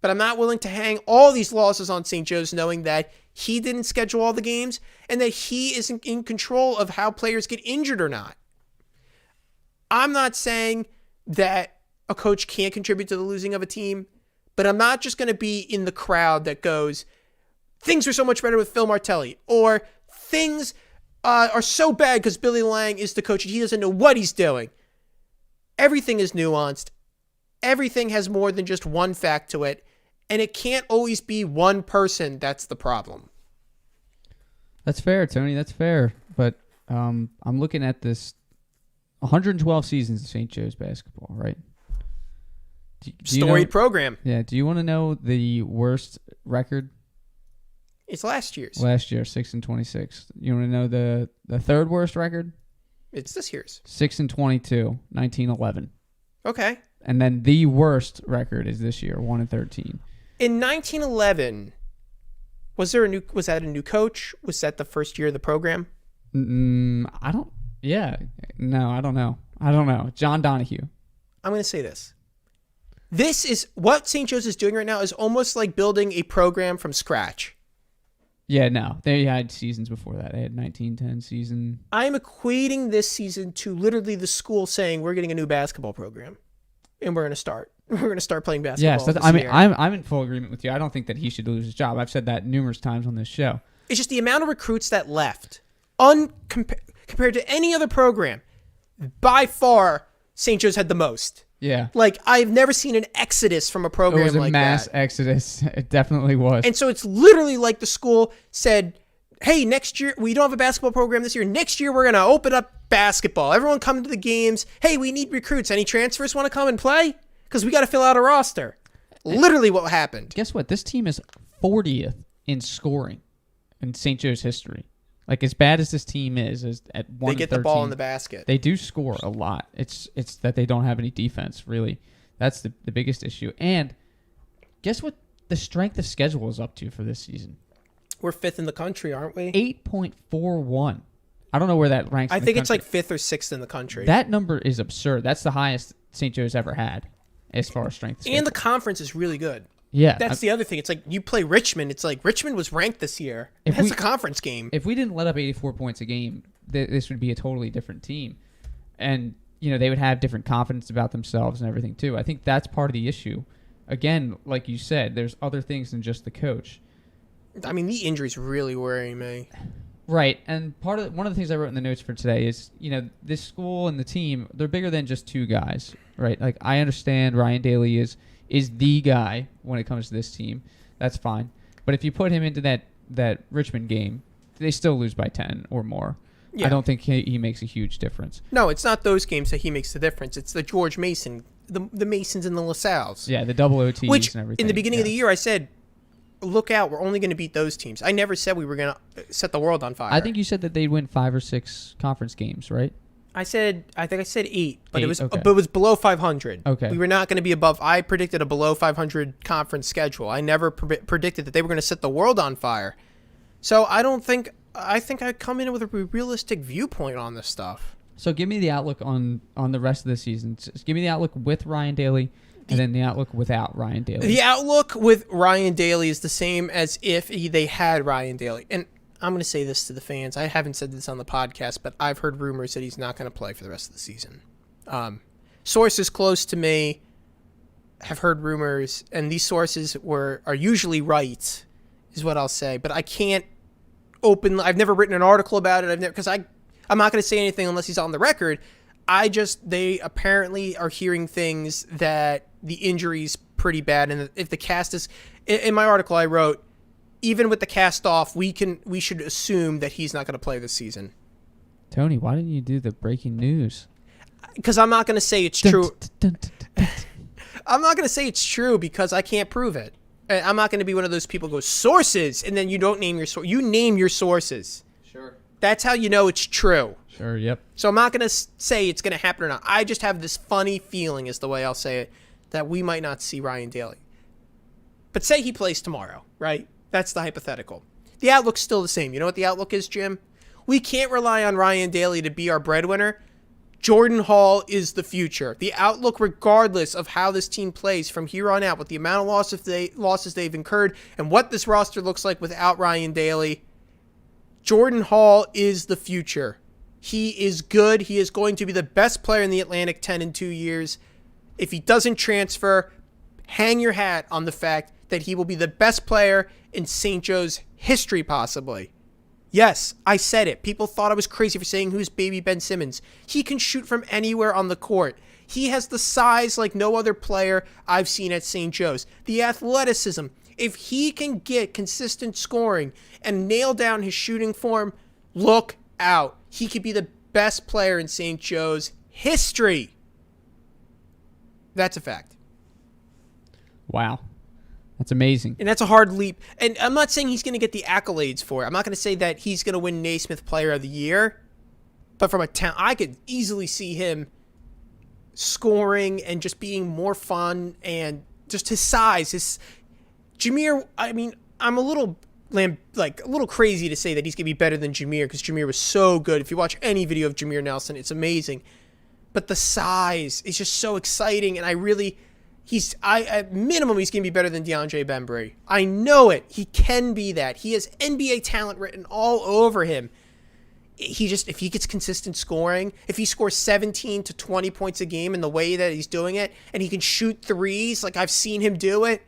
But I'm not willing to hang all these losses on St. Joe's knowing that he didn't schedule all the games and that he isn't in control of how players get injured or not. I'm not saying that a coach can't contribute to the losing of a team, but I'm not just going to be in the crowd that goes, things are so much better with Phil Martelli, or things are so bad because Billy Lang is the coach and he doesn't know what he's doing. Everything is nuanced. Everything has more than just one fact to it. And it can't always be one person that's the problem. That's fair, Tony. That's fair. But I'm looking at this 112 seasons of St. Joe's basketball, right? Do Storied program. Yeah. Do you want to know the worst record? It's last year's. Last year, 6-26. You want to know the third worst record? It's this year's. 6-22, 1911. Okay. And then the worst record is this year, 1-13. In 1911, was that a new coach? Was that the first year of the program? I don't know. John Donahue. I'm going to say this. This is what St. Joe's is doing right now is almost like building a program from scratch. Yeah, no. They had seasons before that. They had 1910 season. I'm equating this season to literally the school saying we're getting a new basketball program. And we're going to start. We're going to start playing basketball. Yes, I'm in full agreement with you. I don't think that he should lose his job. I've said that numerous times on this show. It's just the amount of recruits that left. Compared to any other program, by far, St. Joe's had the most. Yeah. Like, I've never seen an exodus from a program like that. It was a mass exodus. It definitely was. And so it's literally like the school said, hey, next year, we don't have a basketball program this year. Next year, we're going to open up basketball. Everyone come to the games. Hey, we need recruits. Any transfers want to come and play? Because we got to fill out a roster. Literally what happened. Guess what? This team is 40th in scoring in St. Joe's history. Like, as bad as this team is at 1-13, They get the ball in the basket. They do score a lot. It's that they don't have any defense, really. That's the biggest issue. And guess what the strength of schedule is up to for this season? We're 5th in the country, aren't we? 8.41. I don't know where that ranks. I in the think it's country. like 5th or 6th in the country. That number is absurd. That's the highest St. Joe's ever had as far as strength of schedule. And the conference is really good. Yeah. That's the other thing. It's like you play Richmond. It's like Richmond was ranked this year. That's a conference game. If we didn't let up 84 points a game, this would be a totally different team. And, they would have different confidence about themselves and everything, too. I think that's part of the issue. Again, like you said, there's other things than just the coach. I mean, the injuries really worry me. Right. And one of the things I wrote in the notes for today is, this school and the team, they're bigger than just two guys, right? Like, I understand Ryan Daly is the guy when it comes to this team. That's fine. But if you put him into that Richmond game, they still lose by 10 or more. Yeah. I don't think he makes a huge difference. No, it's not those games that he makes the difference. It's the George Mason, the Masons and the LaSalles. Yeah, the double OTs Which, and everything. In the beginning of the year, I said, look out, we're only going to beat those teams. I never said we were going to set the world on fire. I think you said that they'd win 5 or 6 conference games, right? I think I said 8, but 8, it was below 500. Okay. We were not going to be above. I predicted a below 500 conference schedule. I never predicted that they were going to set the world on fire. So I think I come in with a realistic viewpoint on this stuff. So give me the outlook on the rest of the season. Just give me the outlook with Ryan Daly and then the outlook without Ryan Daly. The outlook with Ryan Daly is the same as if they had Ryan Daly. And I'm going to say this to the fans. I haven't said this on the podcast, but I've heard rumors that he's not going to play for the rest of the season. Sources close to me have heard rumors, and these sources are usually right, is what I'll say. But I can't I've never written an article about it. Because I'm not going to say anything unless he's on the record. They apparently are hearing things that the injury's pretty bad, and if the cast is, in my article I wrote, even with the cast off, we should assume that he's not going to play this season. Tony, why didn't you do the breaking news? Because I'm not going to say it's true. I'm not going to say it's true because I can't prove it. I'm not going to be one of those people who go sources, and then you don't name your source. You name your sources. Sure. That's how you know it's true. Sure, yep. So I'm not going to say it's going to happen or not. I just have this funny feeling, is the way I'll say it, that we might not see Ryan Daly. But say he plays tomorrow, right? That's the hypothetical. The outlook's still the same. You know what the outlook is, Jim? We can't rely on Ryan Daly to be our breadwinner. Jordan Hall is the future. The outlook, regardless of how this team plays from here on out, with the amount of losses they've incurred and what this roster looks like without Ryan Daly, Jordan Hall is the future. He is good. He is going to be the best player in the Atlantic 10 in 2 years. If he doesn't transfer, hang your hat on the fact that he will be the best player in St. Joe's history, possibly. Yes, I said it. People thought I was crazy for saying who's baby Ben Simmons. He can shoot from anywhere on the court. He has the size like no other player I've seen at St. Joe's. The athleticism. If he can get consistent scoring and nail down his shooting form, look out. He could be the best player in St. Joe's history. That's a fact. Wow. That's amazing. And that's a hard leap. And I'm not saying he's going to get the accolades for it. I'm not going to say that he's going to win Naismith Player of the Year. But from a talent, I could easily see him scoring and just being more fun, and just his size. Jameer, I mean, I'm a little crazy to say that he's going to be better than Jameer, because Jameer was so good. If you watch any video of Jameer Nelson, it's amazing. But the size is just so exciting, and at minimum, he's going to be better than DeAndre Bembry. I know it. He can be that. He has NBA talent written all over him. If he gets consistent scoring, if he scores 17 to 20 points a game in the way that he's doing it, and he can shoot threes like I've seen him do it,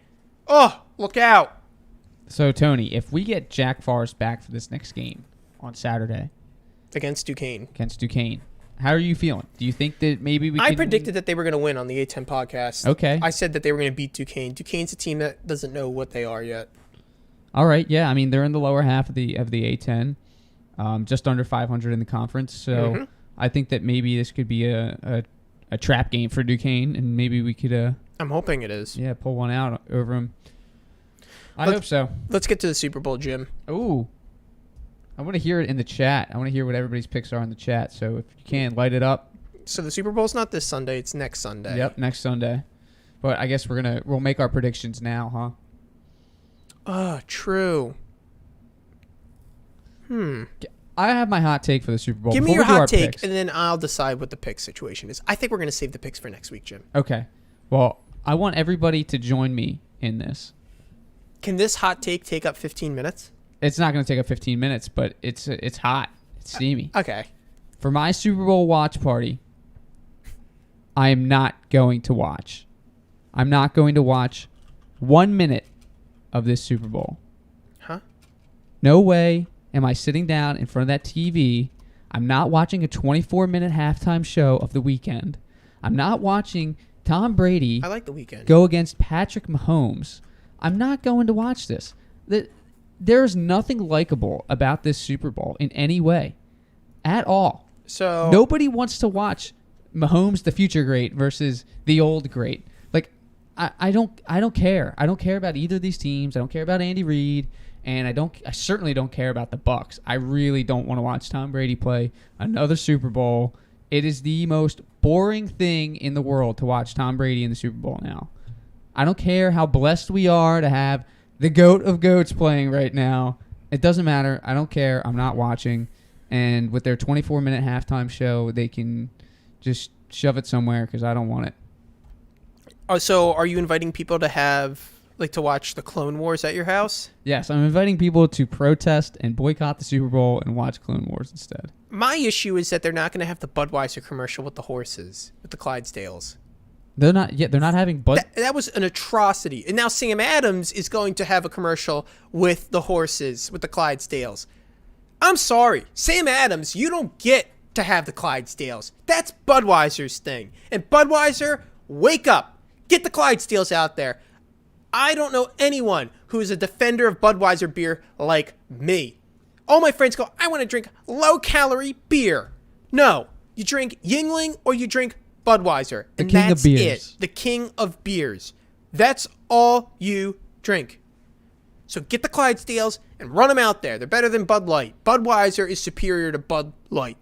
oh, look out. So, Tony, if we get Jack Forrest back for this next game on Saturday against Duquesne, how are you feeling? Do you think that maybe we I predicted that they were going to win on the A10 podcast. Okay. I said that they were going to beat Duquesne. Duquesne's a team that doesn't know what they are yet. All right, yeah. I mean, they're in the lower half of the A10, just under 500 in the conference. So I think that maybe this could be a trap game for Duquesne, and maybe we could. I'm hoping it is. Yeah, pull one out over him. I hope so. Let's get to the Super Bowl, Jim. Ooh. I want to hear it in the chat. I want to hear what everybody's picks are in the chat. So if you can, light it up. So the Super Bowl's not this Sunday, it's next Sunday. Yep, next Sunday. But I guess we'll make our predictions now, huh? True. I have my hot take for the Super Bowl. Give me Before your we do our hot take, picks. and then I'll decide what the pick situation is. I think we're going to save the picks for next week, Jim. Okay. Well, I want everybody to join me in this. Can this hot take up 15 minutes? It's not going to take up 15 minutes, but it's hot. It's steamy. Okay. For my Super Bowl watch party, I am not going to watch. I'm not going to watch 1 minute of this Super Bowl. Huh? No way am I sitting down in front of that TV. I'm not watching a 24-minute halftime show of the weekend. I'm not watching Tom Brady I like the weekend. go against Patrick Mahomes. I'm not going to watch this. There's nothing likable about this Super Bowl in any way at all. So Nobody wants to watch Mahomes, the future great, versus the old great. Like, I don't care. I don't care about either of these teams. I don't care about Andy Reid, and I certainly don't care about the Bucs. I really don't want to watch Tom Brady play another Super Bowl. It is the most boring thing in the world to watch Tom Brady in the Super Bowl now. I don't care how blessed we are to have the GOAT of GOATs playing right now. It doesn't matter. I don't care. I'm not watching. And with their 24-minute halftime show, they can just shove it somewhere because I don't want it. So are you inviting people to watch the Clone Wars at your house? Yes, I'm inviting people to protest and boycott the Super Bowl and watch Clone Wars instead. My issue is that they're not going to have the Budweiser commercial with the horses, with the Clydesdales. They're not having That was an atrocity. And now Sam Adams is going to have a commercial with the horses, with the Clydesdales. I'm sorry. Sam Adams, you don't get to have the Clydesdales. That's Budweiser's thing. And Budweiser, wake up. Get the Clydesdales out there. I don't know anyone who is a defender of Budweiser beer like me. All my friends go, I want to drink low-calorie beer. No. You drink Yingling or you drink Budweiser. The And king of that's beers. it. The king of beers. That's all you drink. So get the Clydesdales and run them out there. They're better than Bud Light. Budweiser is superior to Bud Light.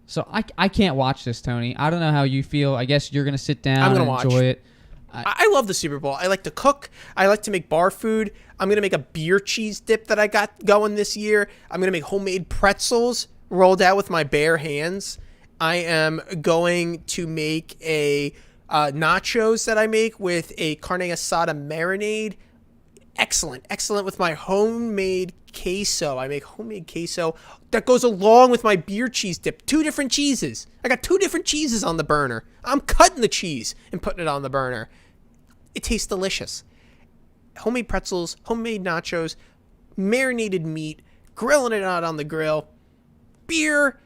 So I can't watch this, Tony. I don't know how you feel. I guess you're going to sit down I'm and gonna enjoy watch. it. I love the Super Bowl. I like to cook. I like to make bar food. I'm going to make a beer cheese dip that I got going this year. I'm going to make homemade pretzels rolled out with my bare hands. I am going to make a nachos that I make with a carne asada marinade. Excellent with my homemade queso. I make homemade queso that goes along with my beer cheese dip. 2 different cheeses. I got 2 different cheeses on the burner. I'm cutting the cheese and putting it on the burner. It tastes delicious. Homemade pretzels, homemade nachos, marinated meat, grilling it out on the grill. Beer,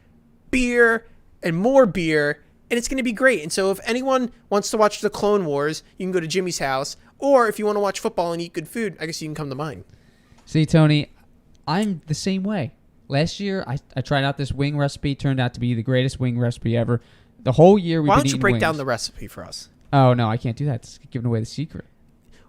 and more beer, and it's going to be great. And so if anyone wants to watch the Clone Wars, you can go to Jimmy's house. Or if you want to watch football and eat good food, I guess you can come to mine. See, Tony, I'm the same way. Last year, I tried out this wing recipe. Turned out to be the greatest wing recipe ever. The whole year we've been Why don't you eating break wings. down the recipe for us? Oh, no, I can't do that. It's giving away the secret.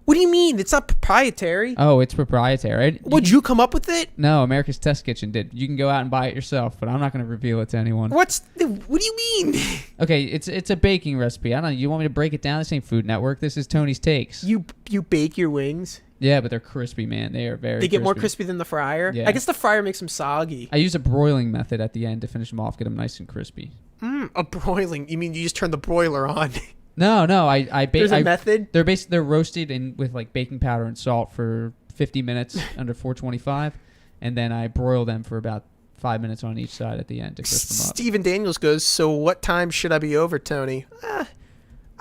What do you mean? It's not proprietary. Oh, it's proprietary. Would you come up with it? No, America's Test Kitchen did. You can go out and buy it yourself, but I'm not going to reveal it to anyone. What do you mean? Okay, it's a baking recipe. I don't know. You want me to break it down? This ain't Food Network. This is Tony's Takes. You bake your wings? Yeah, but they're crispy, man. They are very They get more crispy than the fryer? Yeah. I guess the fryer makes them soggy. I use a broiling method at the end to finish them off, get them nice and crispy. A broiling? You mean you just turn the broiler on? No, I bake. There's a method? They're roasted with like baking powder and salt for 50 minutes under 425, and then I broil them for about 5 minutes on each side at the end to crisp them up. Steven Daniels goes, so what time should I be over, Tony? I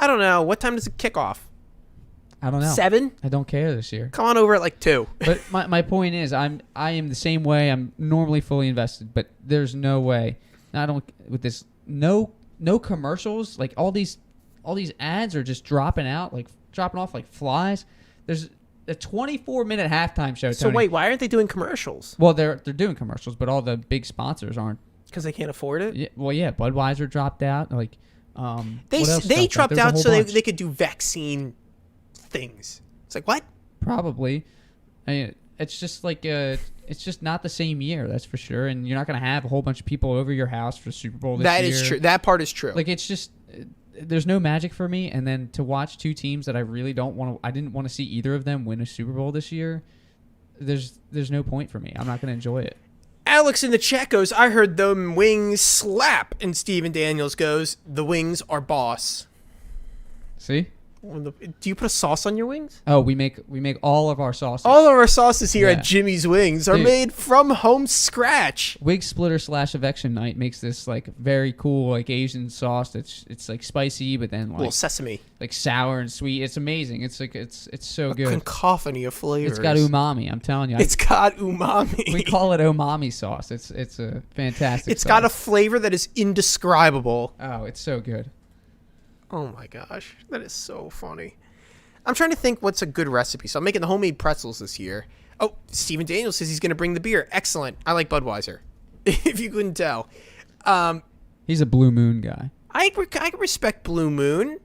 don't know. What time does it kick off? I don't know. 7? I don't care this year. Come on over at like 2. But my point is, I am the same way. I'm normally fully invested, but there's no way. I don't with this no commercials. Like all these ads are just dropping off like flies. There's a 24-minute halftime show. So Tony. wait, why aren't they doing commercials? Well, they're doing commercials, but all the big sponsors aren't. Because they can't afford it? Yeah, well, yeah, Budweiser dropped out. Like They what else they dropped dropped out? out There's a so whole they bunch. could do vaccine things. It's like, what? Probably. I mean, it's just like it's just not the same year, that's for sure. And you're not gonna have a whole bunch of people over your house for Super Bowl this year. That is true. That part is true. Like, it's just there's no magic for me. And then to watch two teams that I really don't want to, I didn't want to see either of them win a Super Bowl this year. There's no point for me. I'm not gonna enjoy it. Alex in the chat goes, I heard them wings slap. And Steven Daniels goes, the wings are boss. See? Do you put a sauce on your wings? Oh, we make all of our sauces. All of our sauces here Yeah. at Jimmy's Wings are Dude. made from home scratch. Wig splitter / eviction night makes this like very cool like Asian sauce. It's like spicy, but then Little like sesame. sour and sweet. It's amazing. It's like it's so good. Cacophony of flavors. It's got umami. I'm telling you. It's got umami. We call it umami sauce. It's a fantastic. It's got a sauce. flavor that is indescribable. Oh, it's so good. Oh my gosh, that is so funny. I'm trying to think what's a good recipe. So I'm making the homemade pretzels this year. Oh, Steven Daniels says he's going to bring the beer. Excellent. I like Budweiser, if you couldn't tell. He's a Blue Moon guy. I respect Blue Moon.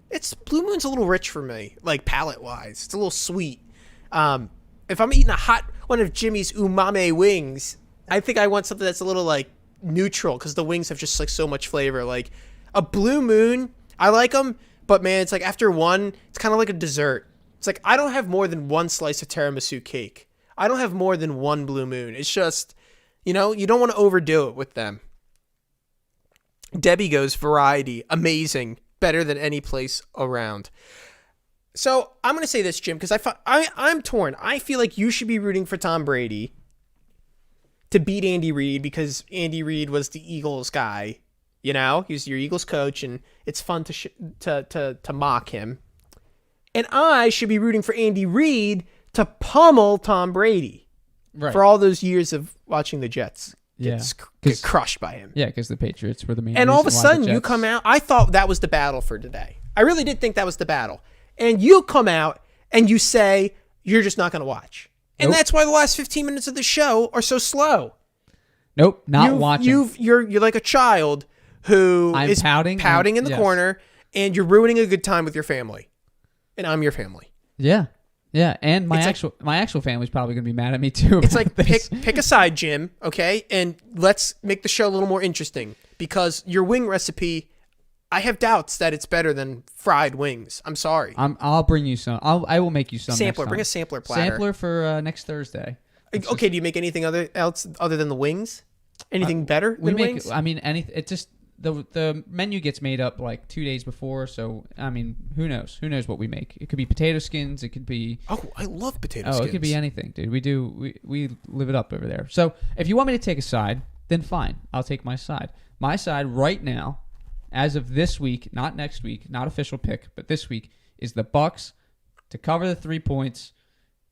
Blue Moon's a little rich for me, like palate-wise. It's a little sweet. If I'm eating a hot one of Jimmy's umami wings, I think I want something that's a little like neutral because the wings have just like so much flavor. Like a Blue Moon, I like them, but man, it's like after one, it's kind of like a dessert. It's like I don't have more than one slice of tiramisu cake. I don't have more than one Blue Moon. It's just, you don't want to overdo it with them. Debbie goes, variety, amazing, better than any place around. So I'm going to say this, Jim, because I'm torn. I feel like you should be rooting for Tom Brady to beat Andy Reid because Andy Reid was the Eagles guy. He's your Eagles coach, and it's fun to mock him. And I should be rooting for Andy Reid to pummel Tom Brady for all those years of watching the Jets get crushed by him. Yeah, because the Patriots were the main. And all of a reason why the sudden, you Jets- come out. I thought that was the battle for today. I really did think that was the battle. And you come out and you say you're just not going to watch. And Nope. that's why the last 15 minutes of the show are so slow. Nope, not watching. You're like a child who I'm is pouting in the yes. corner, and you're ruining a good time with your family. And I'm your family. Yeah, and my It's actual family's probably gonna be mad at me too. It's like about this. pick a side, Jim, okay? And let's make the show a little more interesting because your wing recipe, I have doubts that it's better than fried wings. I'm sorry. I'll bring you some. I will make you some. Sampler. next Bring time. a sampler platter. Sampler for next Thursday. Okay, do you make anything else other than the wings? Anything better We than make. wings? I mean, it just the menu gets made up like 2 days before. So I mean, who knows? Who knows what we make? It could be potato skins. It could be. Oh, I love potato skins. It could be anything, dude. We live it up over there. So if you want me to take a side, then fine. I'll take my side. My side right now, as of this week, not next week, not official pick, but this week is the Bucks to cover the 3 points,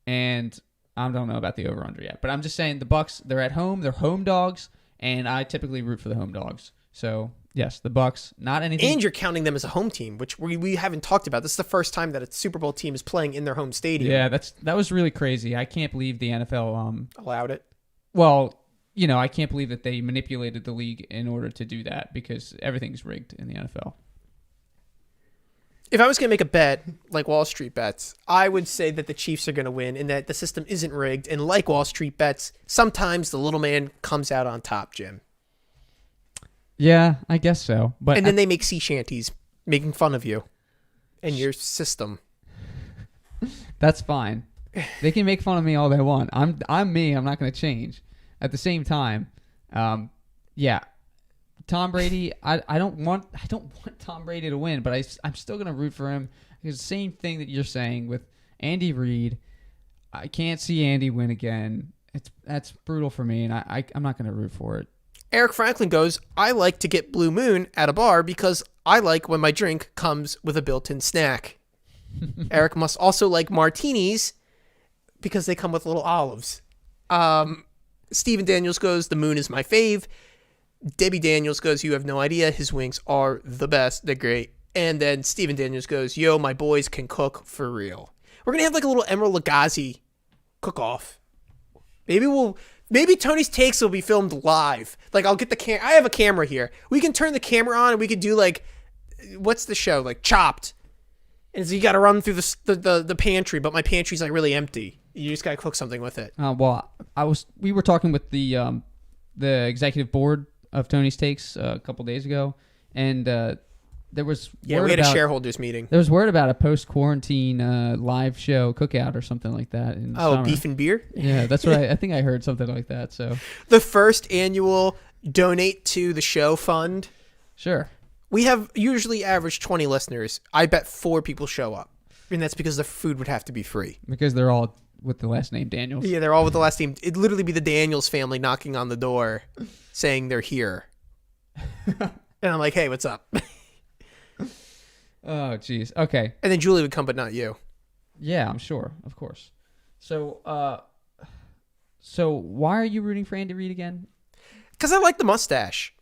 and I don't know about the over/under yet, but I'm just saying the Bucks. They're at home. They're home dogs, and I typically root for the home dogs. So yes, the Bucks. Not anything. And you're counting them as a home team, which we haven't talked about. This is the first time that a Super Bowl team is playing in their home stadium. Yeah, that was really crazy. I can't believe the NFL Allowed it. Well, I can't believe that they manipulated the league in order to do that because everything's rigged in the NFL. If I was going to make a bet, like Wall Street bets, I would say that the Chiefs are going to win and that the system isn't rigged. And like Wall Street bets, sometimes the little man comes out on top, Jim. Yeah, I guess so. But And then they make sea shanties making fun of you and your system. that's fine. They can make fun of me all they want. I'm me. I'm not going to change. At the same time, yeah, Tom Brady. I don't want Tom Brady to win, but I'm still going to root for him. It's the same thing that you're saying with Andy Reid. I can't see Andy win again. That's brutal for me, and I'm not going to root for it. Eric Franklin goes, I like to get Blue Moon at a bar because I like when my drink comes with a built-in snack. Eric must also like martinis because they come with little olives. Steven Daniels goes, the moon is my fave. Debbie Daniels goes, you have no idea. His wings are the best. They're great. And then Steven Daniels goes, yo, my boys can cook for real. We're going to have like a little Emeril Lagasse cook-off. Maybe Tony's Takes will be filmed live. Like I'll get the I have a camera here. We can turn the camera on and we could do like what's the show like? Chopped, and so you got to run through the pantry, but my pantry's like really empty. You just got to cook something with it. Well, we were talking with the executive board of Tony's Takes a couple days ago, and there was we had a shareholders meeting. There was word about a post-quarantine live show cookout or something like that. In summer. Beef and beer? Yeah, that's what I think I heard something like that. So the first annual donate to the show fund. Sure. We have usually average 20 listeners. I bet 4 people show up, and that's because the food would have to be free. Because they're all with the last name Daniels. Yeah, they're all with the last name. It'd literally be the Daniels family knocking on the door saying they're here. And I'm like, hey, what's up? Oh, jeez. Okay. And then Julie would come, but not you. Yeah, I'm sure. Of course. So why are you rooting for Andy Reid again? Because I like the mustache.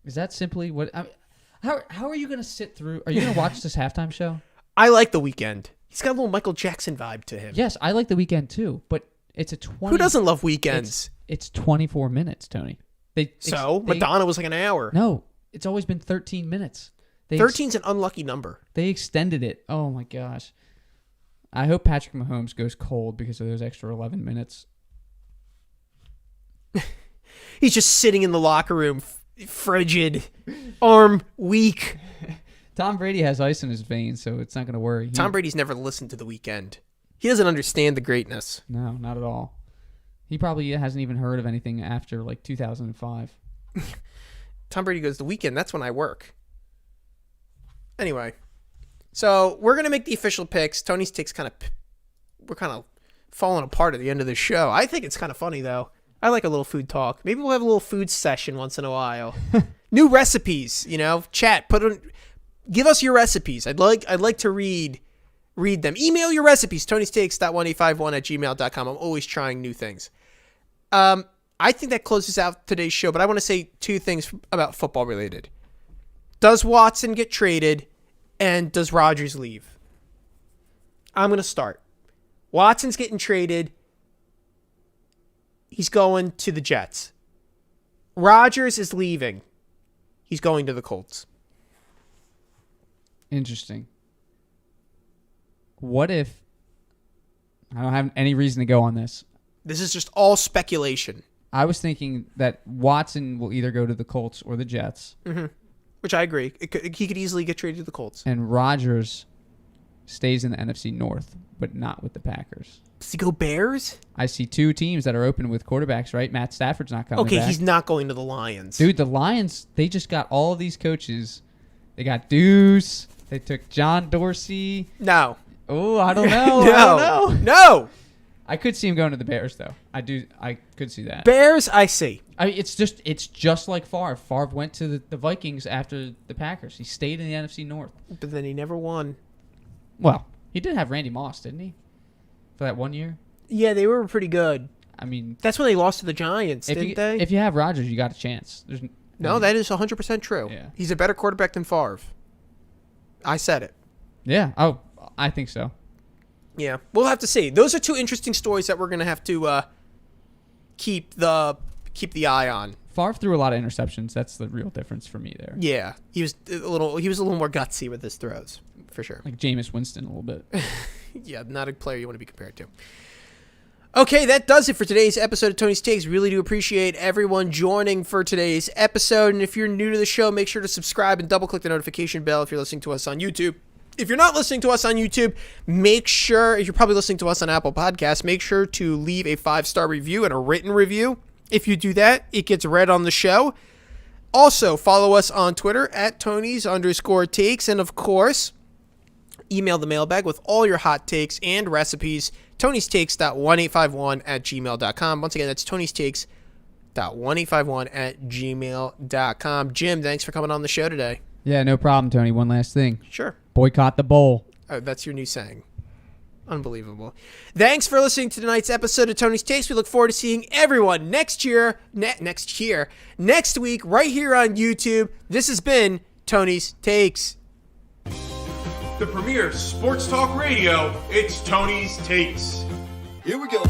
Is that simply what... I mean, how are you going to sit through... Are you going to watch this halftime show? I like The Weeknd. He's got a little Michael Jackson vibe to him. Yes, I like The Weeknd too, but it's a 20... Who doesn't love weekends? It's 24 minutes, Tony. Madonna was like an hour. No, it's always been 13 minutes. 13's an unlucky number. They extended it. Oh, my gosh. I hope Patrick Mahomes goes cold because of those extra 11 minutes. He's just sitting in the locker room, frigid, arm weak. Tom Brady has ice in his veins, so it's not going to worry. Tom Brady's never listened to The Weeknd. He doesn't understand the greatness. No, not at all. He probably hasn't even heard of anything after, 2005. Tom Brady goes, The Weeknd, that's when I work. Anyway, so we're going to make the official picks. Tony's Takes we're kind of falling apart at the end of the show. I think it's kind of funny, though. I like a little food talk. Maybe we'll have a little food session once in a while. New recipes, chat, give us your recipes. I'd like to read them. Email your recipes, tonystakes.1851@gmail.com. I'm always trying new things. I think that closes out today's show, but I want to say 2 things about football related. Does Watson get traded, and does Rodgers leave? I'm going to start. Watson's getting traded. He's going to the Jets. Rodgers is leaving. He's going to the Colts. Interesting. What if... I don't have any reason to go on this. This is just all speculation. I was thinking that Watson will either go to the Colts or the Jets. Mm-hmm. Which I agree. He could easily get traded to the Colts. And Rodgers stays in the NFC North, but not with the Packers. Does he go Bears? I see 2 teams that are open with quarterbacks, right? Matt Stafford's not coming back. He's not going to the Lions. Dude, the Lions, they just got all of these coaches. They got Deuce. They took John Dorsey. No. Oh, I don't know. No. I don't know. No. I could see him going to the Bears, though. I could see that. Bears, I see. It's just like Favre. Favre went to the Vikings after the Packers. He stayed in the NFC North. But then he never won. Well, he did have Randy Moss, didn't he? For that 1 year? Yeah, they were pretty good. I mean... That's when they lost to the Giants, didn't they? If you have Rodgers, you got a chance. No, that is 100% true. Yeah. He's a better quarterback than Favre. I said it. Yeah. Oh, I think so. Yeah. We'll have to see. Those are 2 interesting stories that we're going to have to keep the eye on. Favre threw a lot of interceptions. That's the real difference for me there. Yeah. He was a little more gutsy with his throws, for sure. Like Jameis Winston a little bit. Yeah, not a player you want to be compared to. Okay, that does it for today's episode of Tony's Takes. Really do appreciate everyone joining for today's episode. And if you're new to the show, make sure to subscribe and double-click the notification bell if you're listening to us on YouTube. If you're not listening to us on YouTube, make sure, if you're probably listening to us on Apple Podcasts, make sure to leave a 5-star review and a written review. If you do that, it gets read on the show. Also, follow us on Twitter at Tonys_takes. And of course, email the mailbag with all your hot takes and recipes. Tony'sTakes.1851@gmail.com. Once again, that's Tony'sTakes.1851@gmail.com. Jim, thanks for coming on the show today. Yeah, no problem, Tony. One last thing. Sure. Boycott the bowl. Oh, that's your new saying. Unbelievable. Thanks for listening to tonight's episode of Tony's Takes. We look forward to seeing everyone next week, right here on YouTube. This has been Tony's Takes. The premier sports talk radio, it's Tony's Takes. Here we go.